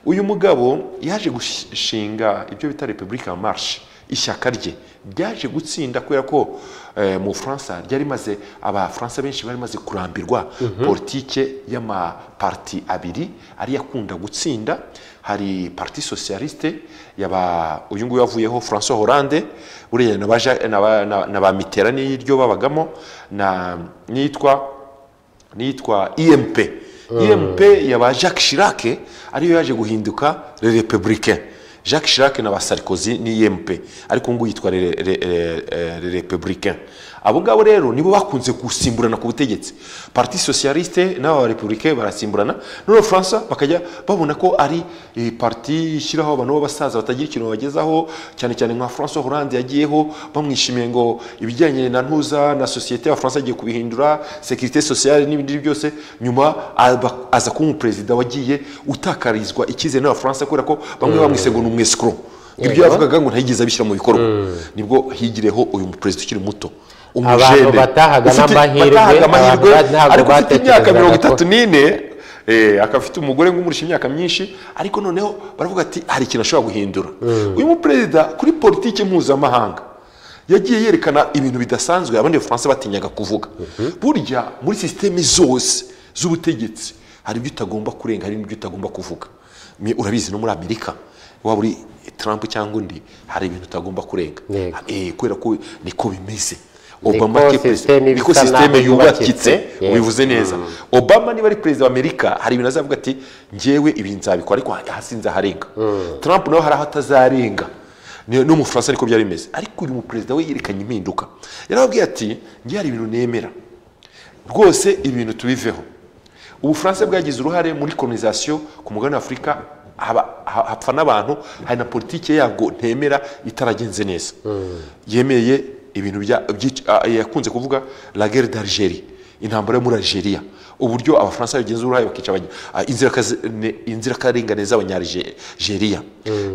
uyu mugabo yaje gushinga ibyo bita Republique en Marche. Ishyaka rye ryaje gutsinda kubera ko mu France ryari maze Abafaransa benshi bari maze kurambirwa politike y'amaparti abiri ari yakunda gutsinda. Hari Parti Socialiste uyu nguyu yavuyeho François Hollande, buriya na ba Mitterrand n'iryo babagamo, nitwa IMP. IMP yaba Jacques Chirac ariyo yaje guhinduka les Républicains. Jacques Chirac na ba Sarkozy ni IMP, ariko ngo yitwa les Républicains. Abo ngabo rero nibo bakunze gusimburana ku butegetsi. Parti Socialiste n'aba Républicains barasimburana. None France bakajya babona ko ari parti ishyiraho abantu b'abasaza batagira ikintu bagezaho, cyane cyane nka François Hollande yagiyeho bamwishimiye ngo ibijyanye na ntuza na société ya France agiye kubihindura, sécurité sociale n'ibindi byose. Nyuma aza kuba umuperezida wagiye utakarizwa ikize n'aba France kubera ko bamwe bamwise ngo n'umwescro. Ibyo yavugaga ngo ntayigeze abishyira mu bikorwa. Nibwo higireho uyu muperezida ukiri muto, abantu batahaga n'amahirwe, ariko ufite imyaka 34, akafite umugore ng'umurisha imyaka myinshi, ariko noneho baravuga ati hari ikintu ashobora guhindura. Uyu muperezida kuri politiki mpuzamahanga yagiye yerekana ibintu bidasanzwe abandi Abafaransa batinyaga kuvuga. Burya muri systeme zose z'ubutegetsi hari ibyo utagomba kurenga, hari ibyo utagomba kuvuga. Urabizi no muri Amerika, waba uri Trump cyangwa undi, hari ibintu utagomba kurenga. Kubera ko niko bimeze. Obama niko systeme yubakitse, ubivuze neza. Obama niba ari perezida wa Amerika, hari ibintu azavuga ati njyewe ibi nzabikora, ariko hasi nzaharenga. Trump nawe hari aho atazarenga. No mu France niko byari bimeze. Ariko uyu muperezida we yerekanye impinduka. Yarababwiye ati njye hari ibintu nemera rwose, ibintu tubiveho. Ubufaransa bwagize uruhare muri colonisation ku mugabane wa Afurika, hapfa n'abantu, hari na politike yago ntemera itaragenze neza. Yemeye ibintu yakunze kuvuga la guerre d'Algérie, intambara yo muri Algeria, uburyo Abafaransa bagenza uruhare bakica inzirakarengane z'Abanyalgeria.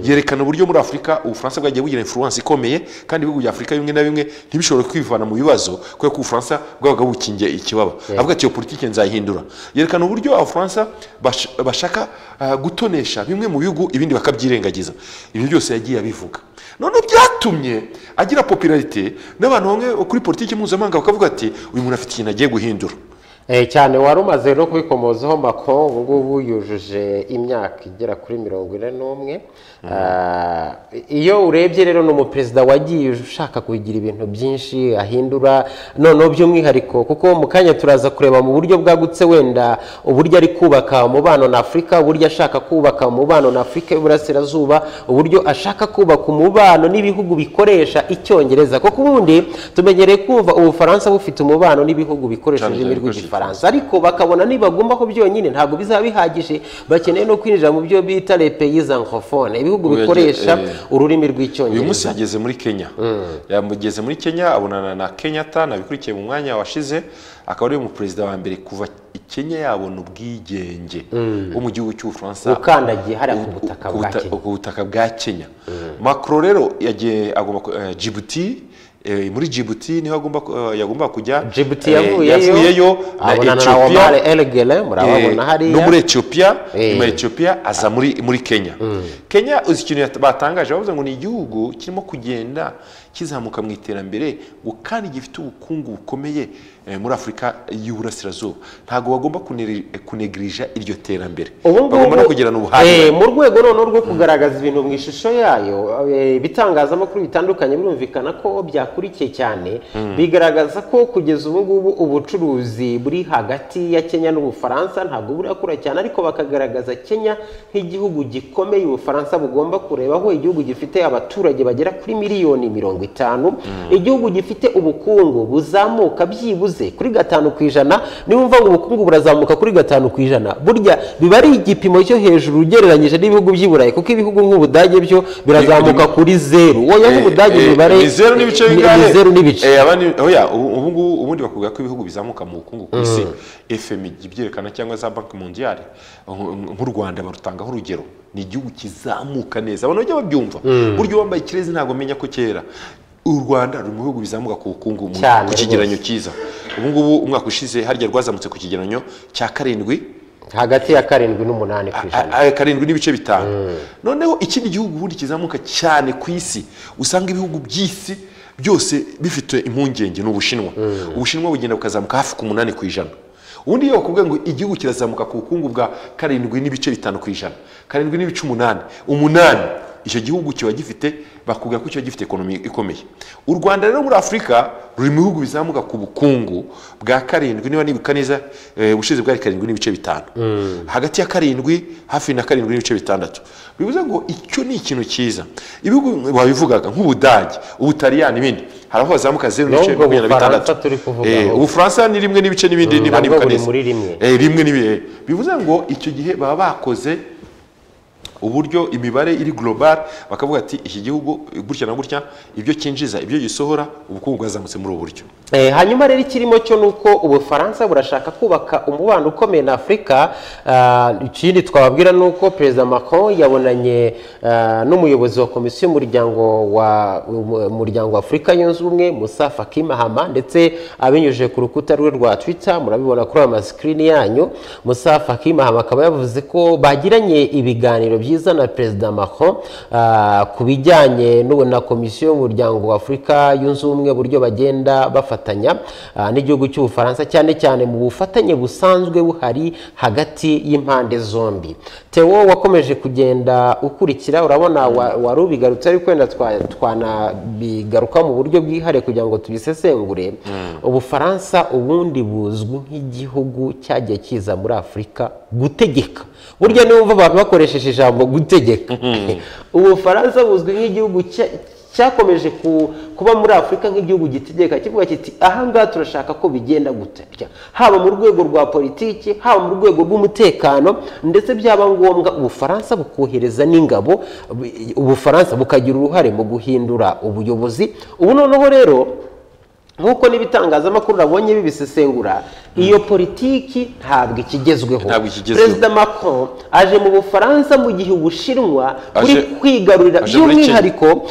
Yerekana uburyo muri Afurika Ubufaransa bwagiye bugira influence ikomeye, kandi ibihugu bya Afurika bimwe na bimwe ntibishobora kwivana mu bibazo kubera ko Ubufaransa bwabaga bukingiye ikibaba. Avuga ati iyo politike nzayihindura. Yerekana uburyo Abafaransa bashaka gutonesha bimwe mu bihugu ibindi bakabyirengagiza. Ibyo byose yagiye abivuga. None byatumye agira popularité n'abantu bamwe kuri politiki mpuzamahanga bakavuga ati uyu muntu afite ikintu agiye guhindura. Cyane wari umaze no kubikomozaho. Macron ubu ngubu yujuje imyaka igera kuri 41. Iyo urebye rero n'umuperezida wagiye ushaka kugira ibintu byinshi ahindura, noneho by'umwihariko kuko mu kanya turaza kureba mu buryo bwagutse wenda uburyo ari kubaka umubano na Afurika, uburyo ashaka kubaka umubano na Afurika y'Uburasirazuba, uburyo ashaka kubaka umubano n'ibihugu bikoresha Icyongereza. Kuko ubundi tumenyereye kumva Ubufaransa bufite umubano n'ibihugu bikoresha ururimi rw'Igifaransa. n'ubufaransa ariko bakabona nibagombaho byonyine ntabwo bizaba bihagije bakeneye no kwinjira mu byo bita les pays anglophones ibihugu bikoresha ururimi rw'icyongereza uyu munsi yageze muri Kenya yamugeze muri Kenya abonana na Kenyatta nabikurikiye mu mwanya washize akaba ari mu president wa mbere kuva Kenya yabona ubwigenge wo mu gihugu cy'Ubufaransa ukandagiye hari ku butaka bwa Kenya Macron rero yagiye agomba Djibouti muri Djibouti niho yagomba kujya Djibouti yavuyeyo na Ethiopia murabona hari no muri Ethiopia muri Ethiopia aza muri Kenya Kenya uzi ikintu batangaje bavuze ngo ni igihugu kirimo kugenda kizamuka mu iterambere ngo kandi gifite ubukungu bukomeye muri Afrika y'Uburasirazuba ntago bagomba kunegrija iryo terambere bagomba no kugirana ubuhahirane mu rwego none rwo kugaragaza ibintu mu ishusho yayo bitangazamakuru bitandukanye birumvikana ko byakurikiye cyane bigaragaza ko kugeza ubu ngubu ubucuruzi buri hagati ya Kenya n'Ubufaransa ntabwo burakura cyane ariko bakagaragaza Kenya nk'igihugu gikomeye Ubufaransa bugomba kurebaho igihugu gifite abaturage bagera kuri miliyoni 50 igihugu gifite ubukungu buzamuka byibuze kuri 5% niwumva ngo ubukungu burazamuka kuri 5% burya biba ari igipimo cyo hejuru ugereranyije n'ibihugu by'Iburayi kuko ibihugu nk'Ubudage byo birazamuka kuri 0 oya nk'Ubudage bibare 0 n'ibice bingahe 0 n'ibice abandi oya ubundi bakuvuga ko ibihugu bizamuka mu bukungu ku isi FMI ibyerekana cyangwa za Banki Mondiale nk'u Rwanda barutangaho urugero ni igihugu kizamuka neza abantu bajya babyumva buryo wambaye ikirezi ntabwo menya ko kera u Rwanda ruri mu bihugu bizamuka ku bukungu ku kigeranyo cyiza ubu ngubu umwaka ushize harya rwazamutse ku kigeranyo cya 7 hagati ya 7 n'8 kw'ijana 7 n'ibice 5 noneho ikindi gihugu ubundi kizamuka cyane ku isi usanga ibihugu by'isi byose bifite impungenge n'Ubushinwa Ubushinwa bugenda bukazamuka hafi ku 8 kw'ijana ubundi iyo bakubwiye ngo igihugu kirazamuka ku bukungu bwa 7 n'ibice 5 kw'ijana 7 n'ibice 8 icyo gihugu kiba gifite bakubwira ko kiba gifite ekonomi ikomeye u Rwanda rero muri Afrika ruri mu bihugu bizamuka ku bukungu bwa 7 niba nibuka neza ubushize bwa 7 n'ibice 5 hagati ya 7 hafi na 7 n'ibice 6 bivuze ngo icyo ni ikintu cyiza ibihugu babivugaga nk'Ubudage Ubutaliyani ibindi haraho bazamuka 0 n'ibice 26 Ubufaransa ni rimwe n'ibice n'ibindi niba nibuka neza rimwe n'ibice bivuze ngo icyo gihe baba bakoze uburyo imibare iri global bakavuga ati iki gihugu gutya na gutya ibyo kinjiza ibyo gisohora ubukungu bwazamutse muri uburyo hanyuma rero ikirimo cyo nuko Ubufaransa burashaka kubaka umubano ukomeye na Afrika ikindi twababwira nuko President Macron yabonanye n'umuyobozi wa komisiyo y'umuryango wa Afrika yunze ubumwe Moussa Faki Mahamat ndetse abinyujije ku rukuta rwe rwa Twitter murabibona kuri ama screen yanyu Moussa Faki Mahamat akaba yavuze ko bagiranye ibiganiro byiza na President Macron ku bijyanye na komisiyo y'umuryango wa Afrika yunze ubumwe buryo bagenda bafatanya n'igihugu cy'Ubufaransa cyane cyane mu bufatanye busanzwe buhari hagati y'impande zombi Theo wakomeje kugenda ukurikira urabona warubigarutse ariko wenda twanabigaruka mu buryo bwihare kugira ngo tubisesengure Ubufaransa ubundi buzwi nk'igihugu cyagiye kiza muri Afrika gutegeka burya niwumva abantu bakoresheje ijambo gutegeka Ubufaransa buzwi nk'igihugu cyakomeje kuba muri Afrika nk'igihugu gitegeka kivuga kiti aha ngaha turashaka ko bigenda gutya haba mu rwego rwa politiki haba mu rwego rw'umutekano ndetse byaba ngombwa Ubufaransa bukohereza n'ingabo Ubufaransa bukagira uruhare mu guhindura ubuyobozi ubu noneho rero nkuko n'ibitangazamakuru nabonye bibisesengura iyo politiki ntabwo ikigezweho President Macron aje mu Bufaransa mu gihe Ubushinwa kuri kwigarurira by'umwihariko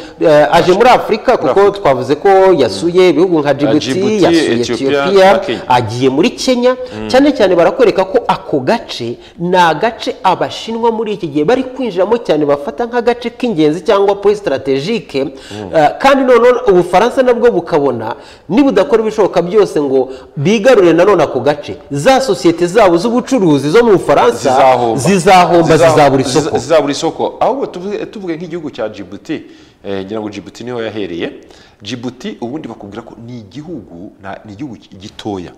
aje muri Afrika kuko twavuze ko yasuye ibihugu nka Djibouti yasuye Ethiopia agiye muri Kenya cyane cyane barakwereka ko ako gace na gace Abashinwa muri iki gihe bari kwinjiramo cyane bafata nk'agace k'ingenzi cyangwa point strategique kandi none Ubufaransa nabwo bukabona nibudakora ibishoboka byose ngo bigarure nanone ako gace za societe zabo z'ubucuruzi zo mu Bufaransa zizahomba zizabura isoko ahubwo tuvuge nk'igihugu cya Djibouti ngira ngo Djibouti niho yahereye Djibouti ubundi bakubwira ko ni igihugu gitoya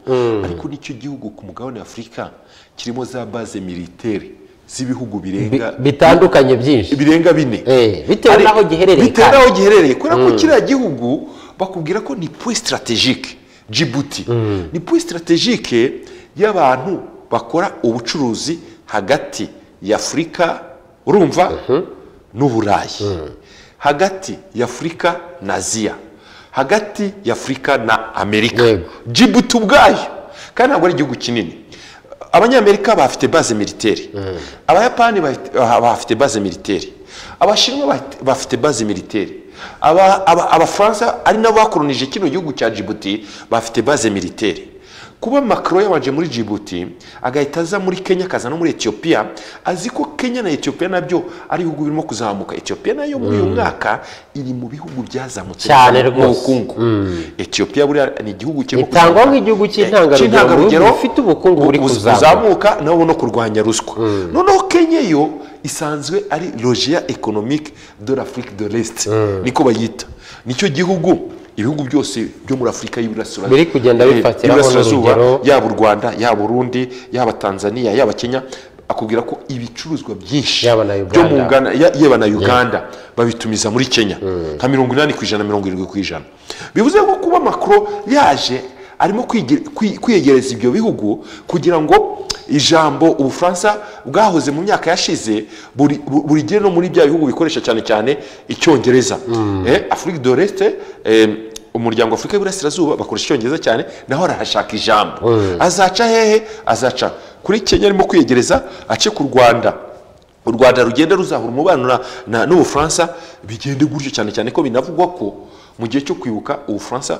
ariko nicyo gihugu ku mugabane wa Afrika kirimo za base militaire z'ibihugu bitandukanye byinshi birenga 4 bitewe naho giherereye kubera ko kiriya gihugu bakubwira ko ni point stratégique Djibouti ni point stratégique y'abantu bakora ubucuruzi hagati y'Afurika urumva n'Uburayi, hagati y'Afurika na Aziya, hagati y'Afurika na Amerika. Djibouti ubwayo kandi ntabwo ari igihugu kinini. Abanyamerika bafite base militaire, Abayapani bafite base militaire, Abashinwa bafite base militaire, Abafaransa ari nabo bakolonije kino gihugu cya Djibouti bafite base militaire. Kuba Macron yabanje muri Djibouti agahita aza muri Kenya akaza no muri Ethiopia, azi ko Kenya na Ethiopia nabyo ari ibihugu birimo kuzamuka. Ethiopia nayo muri uyu mwaka iri mu bihugu byazamutse cyane mu bukungu. Ethiopia buri ni igihugu kirimo itangwa nk'igihugu cy'intangarugero bifite ubukungu buri kuzamuka nabo no kurwanya ruswa. Noneho Kenya yo isanzwe ari logia économique de l'Afrique de l'Est, niko bayita. Nicyo gihugu ibihugu byose byo muri Afrika y'Iburasirazuba biri kugenda bifatiraho n'urugero, yaba u Rwanda, yaba Burundi, yaba Tanzania, yaba Kenya, akubwira ko ibicuruzwa byinshi byo mu Uganda yaba na Uganda babitumiza muri Kenya nka 80% 70%. Bivuze ko kuba Macron yaje arimo kwiyegereza ibyo bihugu kugira ngo ijambo Ubufaransa bwahoze mu myaka yashize buri gihe no muri bya bihugu bikoresha cyane cyane Icyongereza. Afrique de l'Est, umuryango Afrika y'Iburasirazuba bakoresha Icyongereza cyane, naho arahashaka ijambo. Azaca hehe? Azaca kuri Kenya arimo kwiyegereza, ace ku Rwanda. U Rwanda rugenda ruzahura umubano n'Ubufaransa, bigende gutyo cyane cyane ko binavugwa ko mu gihe cyo kwibuka Ubufaransa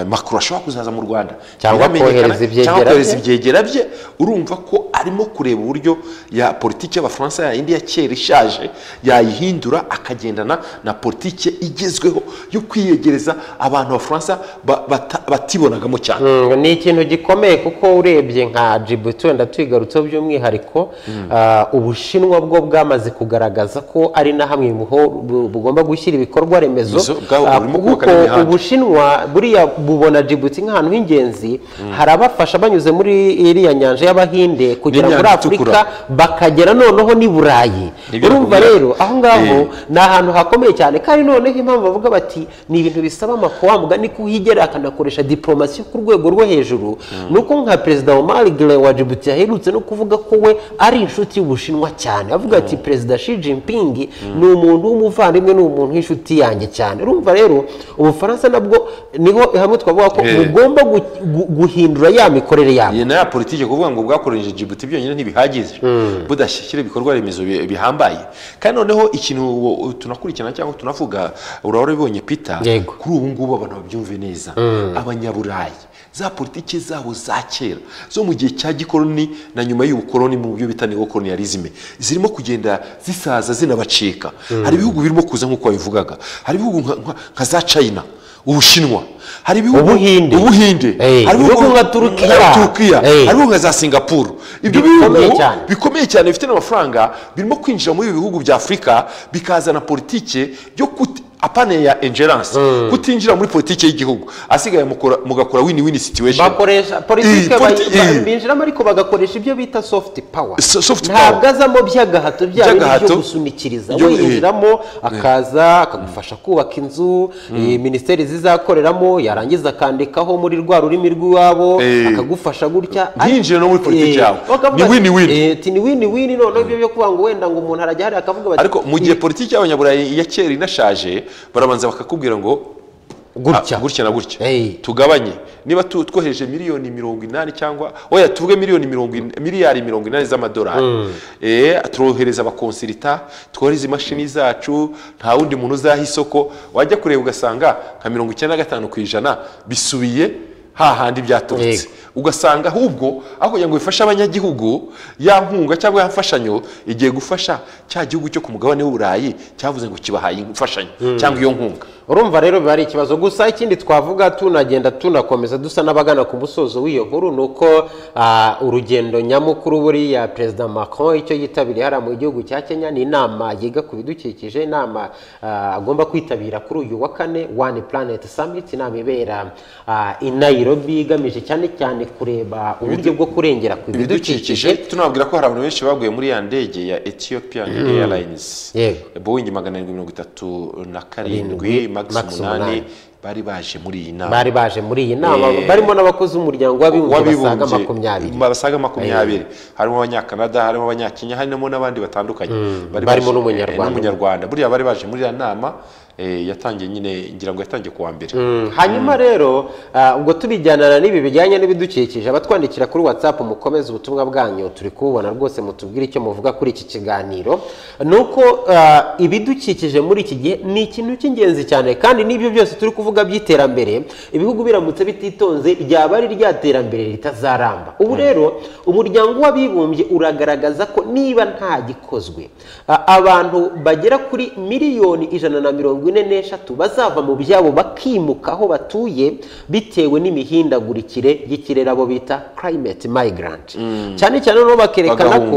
Macron ashobora kuzaza mu Rwanda cyangwa kohereza ibyegera bye. Urumva ko arimo kureba uburyo ya politiki y'Abafaransa ya indi ya kera ishaje yayihindura akagendana na politiki igezweho yo kwiyegereza abantu Abafaransa batibonagamo cyane. Ni ikintu gikomeye kuko urebye nka Djibouti wenda twigarutseho by'umwihariko, Ubushinwa bwo bwamaze kugaragaza ko ari na hamwe bugomba gushyira ibikorwa remezo. Ubushinwa buriya bubona Djibouti nk'ahantu h'ingenzi, harabafasha banyuze muri iriya nyanja y'Abahinde kugera muri Afurika bakagera noneho ni Burayi. Urumva rero aho ngaho ni ahantu hakomeye cyane, kandi noneho impamvu bavuga bati ni ibintu bisaba amakwambwa ni kuhigera akanakoresha diplomasi ku rwego rwo hejuru. Nuko nka Perezida Omar Guelleh wa Djibouti yaherutse no kuvuga ko we ari inshuti y'Ubushinwa cyane, avuga ati Perezida Xi Jinping ni umuntu w'umuvandimwe, ni umuntu w'inshuti yanjye cyane. Urumva rero Ubufaransa nabwo niho hamwe twavuga ko mugomba guhindura ya mikorere yabo. Ye na politiki kuvuga ngo bwakoresheje Djibouti byonyine ntibihagije, budashyikira ibikorwa remezo bihambaye. Kandi noneho ikintu tunakurikirana cyangwa tunavuga, urabona bibonye Peter, kuri ubu ngubu abantu babyumve neza, Abanyaburayi za politiki zabo za kera zo mu gihe cya gikoloni na nyuma y'ubukoloni mu byo bita neocolonialism zirimo kugenda zisaza zinabacika. Hari ibihugu birimo kuza nk'uko babivugaga, hari ibihugu nka za China, Ubushinwa, hari ibihugu Ubuhinde, hari ibihugu nka Turukiya, hari ibihugu nka za Singapore. Ibyo bihugu bikomeye cyane bifite n'amafaranga birimo kwinjira muri bihugu bya Afrika bikazana politiki yo apane ya ingerence, kutinjira muri politiki y'igihugu, asigaye mugakora win-win situation. Bakoresha politiki binjiramo ariko bagakoresha ibyo bita soft power. Ntabwo azamo by'agahato byo gusunikiriza. Winjiramo akaza akagufasha kubaka inzu, ministeri zizakoreramo, yarangiza akandikaho muri rwa rurimi rw'iwabo, akagufasha gutya. Yinjira no muri politiki yawe ni win-win. Ni win-win. None ibyo byo kuvuga ngo wenda ngo umuntu arajya hari akavuga bati, ariko mu gihe politiki y'Abanyaburayi ya kera inashaje, barabanza bakakubwira ngo gutya na gutya tugabanye, niba twohereje miliyoni 80 cyangwa oya tuvuge miliyari 80 z'amadolari, turohereza abakonsilita, twohereza imashini zacu, nta wundi muntu uzaha isoko. Wajya kureba ugasanga nka 95% bisubiye hahandi byaturutse. Ugasanga ahubwo aho kugira ngo bifashe abanyagihugu ya nkunga cyangwa yafashanyo igiye gufasha cya gihugu cyo ku mugabane w'Uburayi cyavuze ngo kibahaye imfashanyo cyangwa iyo nkunga. Urumva rero bari ikibazo. Gusa ikindi twavuga tunagenda tunakomeza dusa n'abagana ku musozo w'iyo nkuru, nuko urugendo nyamukuru buri ya Perezida Macron icyo yitabiriye hara mu gihugu cya Kenya ni inama yiga ku bidukikije, inama agomba kwitabira kuri uyu wa kane, One Planet Summit, inama ibera i Nairobi igamije cyane cyane kureba uburyo bwo kurengera ku bidukikije. Tunabwira ko hari abantu benshi baguye muri ya ndege ya Ethiopian Airlines, Boeing 737 Max Max 8 bari baje muri iyi nama barimo n'abakozi b'umuryango w'abibumbye basaga 20 harimo abanyakanada harimo abanyakenya harimo n'abandi batandukanye barimo n'umunyarwanda buriya bari baje muri iyi nama yatangiye nyine ngira ngo yatangiye kuwa mbere hanyuma rero ubwo tubijyanana n'ibi bijyanye n'ibidukikije abatwandikira kuri WhatsApp mukomeze ubutumwa bwanyu turi kubona rwose mutubwire icyo muvuga kuri iki kiganiro nuko ibidukikije muri iki gihe ni ikintu cy'ingenzi cyane kandi n'ibyo byose turi kuvuga by'iterambere ibihugu biramutse bititonze ryaba ari ryaterambere ritazaramba ubu rero umuryango w'abibumbye uragaragaza ko niba nta gikozwe abantu bagera kuri miliyoni 140 bazava mu byabo bakimuka aho batuye bitewe n'imihindagurikire y'ikirere abo bita climate migrant cyane cyane no bakerekana ko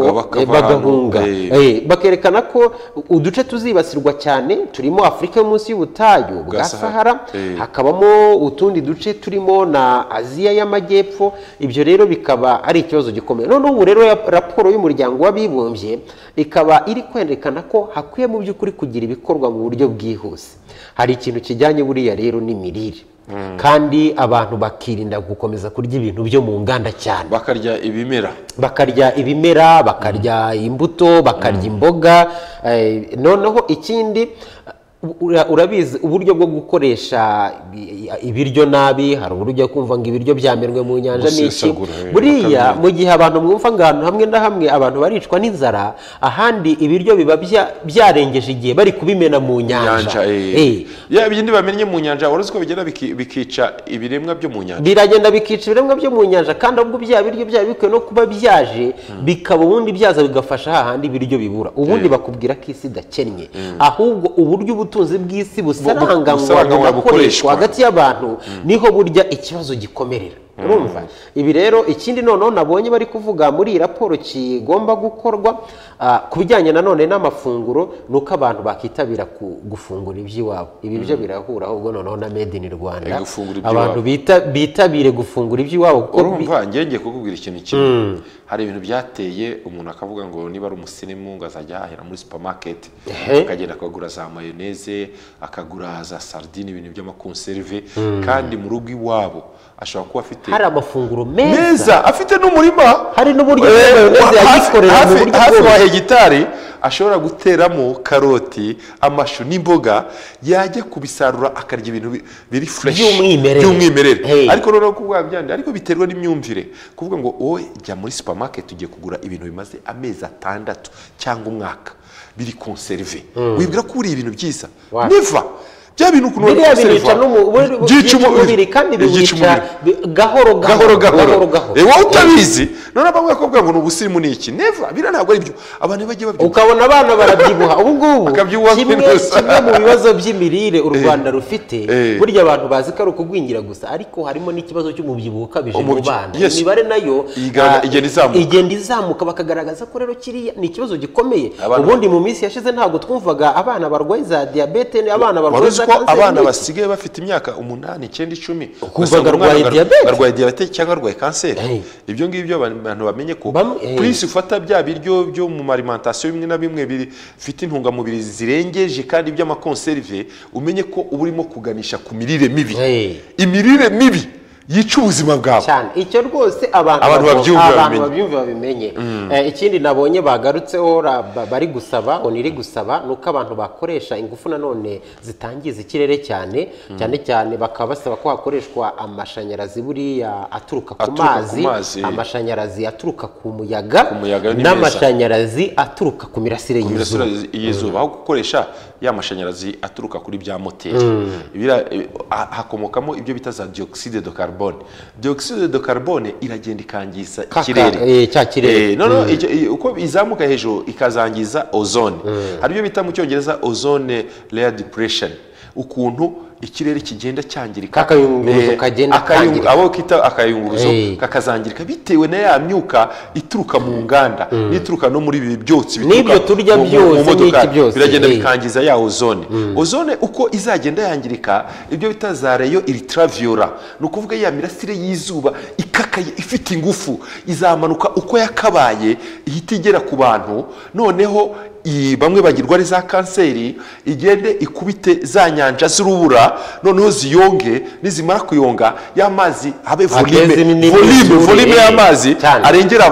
bakerekana ko uduce tuzibasirwa cyane turimo Afrika yo munsi y'ubutayu bwa Sahara hakabamo utundi duce turimo na Aziya y'amajyepfo ibyo rero bikaba ari ikibazo gikomeye none ubu rero raporo y'umuryango w'abibumbye ikaba iri kwerekana ko hakwiye mu by'ukuri kugira ibikorwa mu buryo bwihuse hari ikintu kijyanye buriya rero n'imirire kandi abantu bakirinda gukomeza kurya ibintu byo mu nganda cyane bakarya ibimera bakarya imbuto bakarya imboga noneho ikindi urabizi uburyo bwo gukoresha ibiryo nabi hari uburyo kumva ngo ibiryo byamenwe mu nyanja n'iki buriya mu gihe abantu mwumva ngo ahantu hamwe na hamwe abantu baricwa n'inzara ahandi ibiryo biba byarengeje igihe bari kubimena mu nyanja ibindi bamennye mu nyanja waruzi ko bigenda bikica ibiremwa byo mu nyanja biragenda bikica ibiremwa byo mu nyanja kandi ubwo bya biryo byaba bikwiye no kuba byaje bikaba ubundi byaza bigafasha hahandi ibiryo bibura ubundi bakubwira ko isi idakennye ahubwo uburyo ubutunzi bw'isi busaranganywa bukoreshwa hagati y'abantu niho burya ikibazo gikomerera urumva ibi rero ikindi noneho nabonye bari kuvuga muri iyi raporo kigomba gukorwa ku bijyanye nanone n'amafunguro nuko abantu bakitabira gufungura iby'iwabo ibi byo birahura ahubwo noneho na made in Rwanda abantu bitabire gufungura iby'iwabo urumva ngenge kukubwira ikintu kimwe hari ibintu byateye umuntu akavuga ngo niba ari umusirimu ngo azajya ahera muri supermarket akagenda akagura za mayonnaise akagura za sardine ibintu by'amakonserve kandi mu rugo iwabo ashobora kuba afite hari amafunguro meza afite n'umurima hari n'uburyo mayonnaise yagikorera mu buryo hafi wa hegitari ashobora guteramo karoti amashu n'imboga yajya kubisarura akarya ibintu biri fresh by'umwimerere ariko noneho kuvuga byandi ariko biterwa n'imyumvire kuvuga ngo wowe jya muri supermarket ugiye kugura ibintu bimaze amezi 6 cyangwa umwaka biri conserve wibwira ko uri ibintu byiza never bya bintu kuno bica n'umubiri kandi biwica gahoro wowe utabizi none bamwe bakubwira ngo n'ubusirimu ni iki never bira ntabwo ari byo abantu bagiye babyibuha ukabona abana barabyibuha ubu ngubu kimwe mu bibazo by'imirire u Rwanda rufite burya abantu bazi ko ari ukugwingira gusa ariko harimo n'ikibazo cy'umubyibuho ukabije mu bana imibare nayo igenda izamuka bakagaragaza ko rero kiriya ni ikibazo gikomeye ubundi mu minsi yashize ntabwo twumvaga abana barwaye za diabete abana barwaye abana basigaye bafite imyaka 8 9 10 kuvuga barwaye diabete cyangwa barwaye kanseri ibyo ngibyo abantu bamenye ko plus ufata bya biryo byo mu alimentation bimwe na bimwe bifite intungamubiri zirengeje kandi by'amakonserve umenye ko uburimo kuganisha ku mirire mibi imirire mibi yica ubuzima bwawe cyane icyo rwose abantu babyumva babimenye ikindi nabonye bagarutseho bari gusaba oniri gusaba nuko abantu bakoresha ingufu nanone zitangiza ikirere cyane cyane bakaba basaba ko hakoreshwa amashanyarazi buriya aturuka ku mazi amashanyarazi aturuka ku muyaga n'amashanyarazi aturuka ku mirasire y'izuba aho gukoresha ya mashanyarazi aturuka kuri bya moteri hakomokamo ibyo bita za dioxide de carbone dioxide de carbone iragenda ikangiza ikirere uko izamuka hejuru ikazangiza ozone hari ibyo bita mu cyongereza ozone layer depression ukuntu ikirere kigenda cyangirika akayunguruzo kagenda kangirika abo kita akayunguruzo kakazangirika bitewe na ya myuka ituruka mu nganda ituruka no muri ibi byotsi n'ibyo turya byose n'iki byose biragenda bikangiza ya ozone ozone uko izagenda yangirika ibyo bita za rayon ultraviolet no kuvuga ya mirasire y'izuba ikakaye ifite ingufu izamanuka uko yakabaye ihita igera ku bantu noneho bamwe bagirwa ari za kanseri, igende ikubite za nyanja z'urubura, noneho ziyonge, nizimara kuyonga y'amazi habe volume y'amazi arengera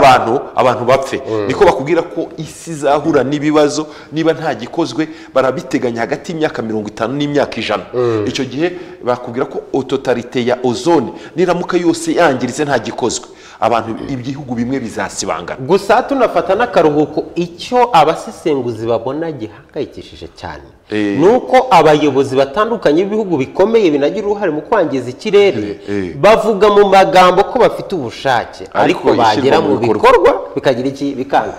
abantu bapfe. Niko bakubwira ko isi zahura n'ibibazo niba nta gikozwe, barabiteganya hagati y'imyaka 50 n'imyaka 100. Icyo gihe bakubwira ko totalite ya ozone niramuka yose yangiritse nta gikozwe, abantu ibihugu bimwe bizasibangana. Gusa tunafata n'akaruhuko, icyo abasesenguzi babona gihangayikishije cyane nuko abayobozi batandukanye b'ibihugu bikomeye binagira uruhare mu kwangiza ikirere bavuga mu magambo ko bafite ubushake, ariko bagera mu bikorwa bikagira iki bikanga.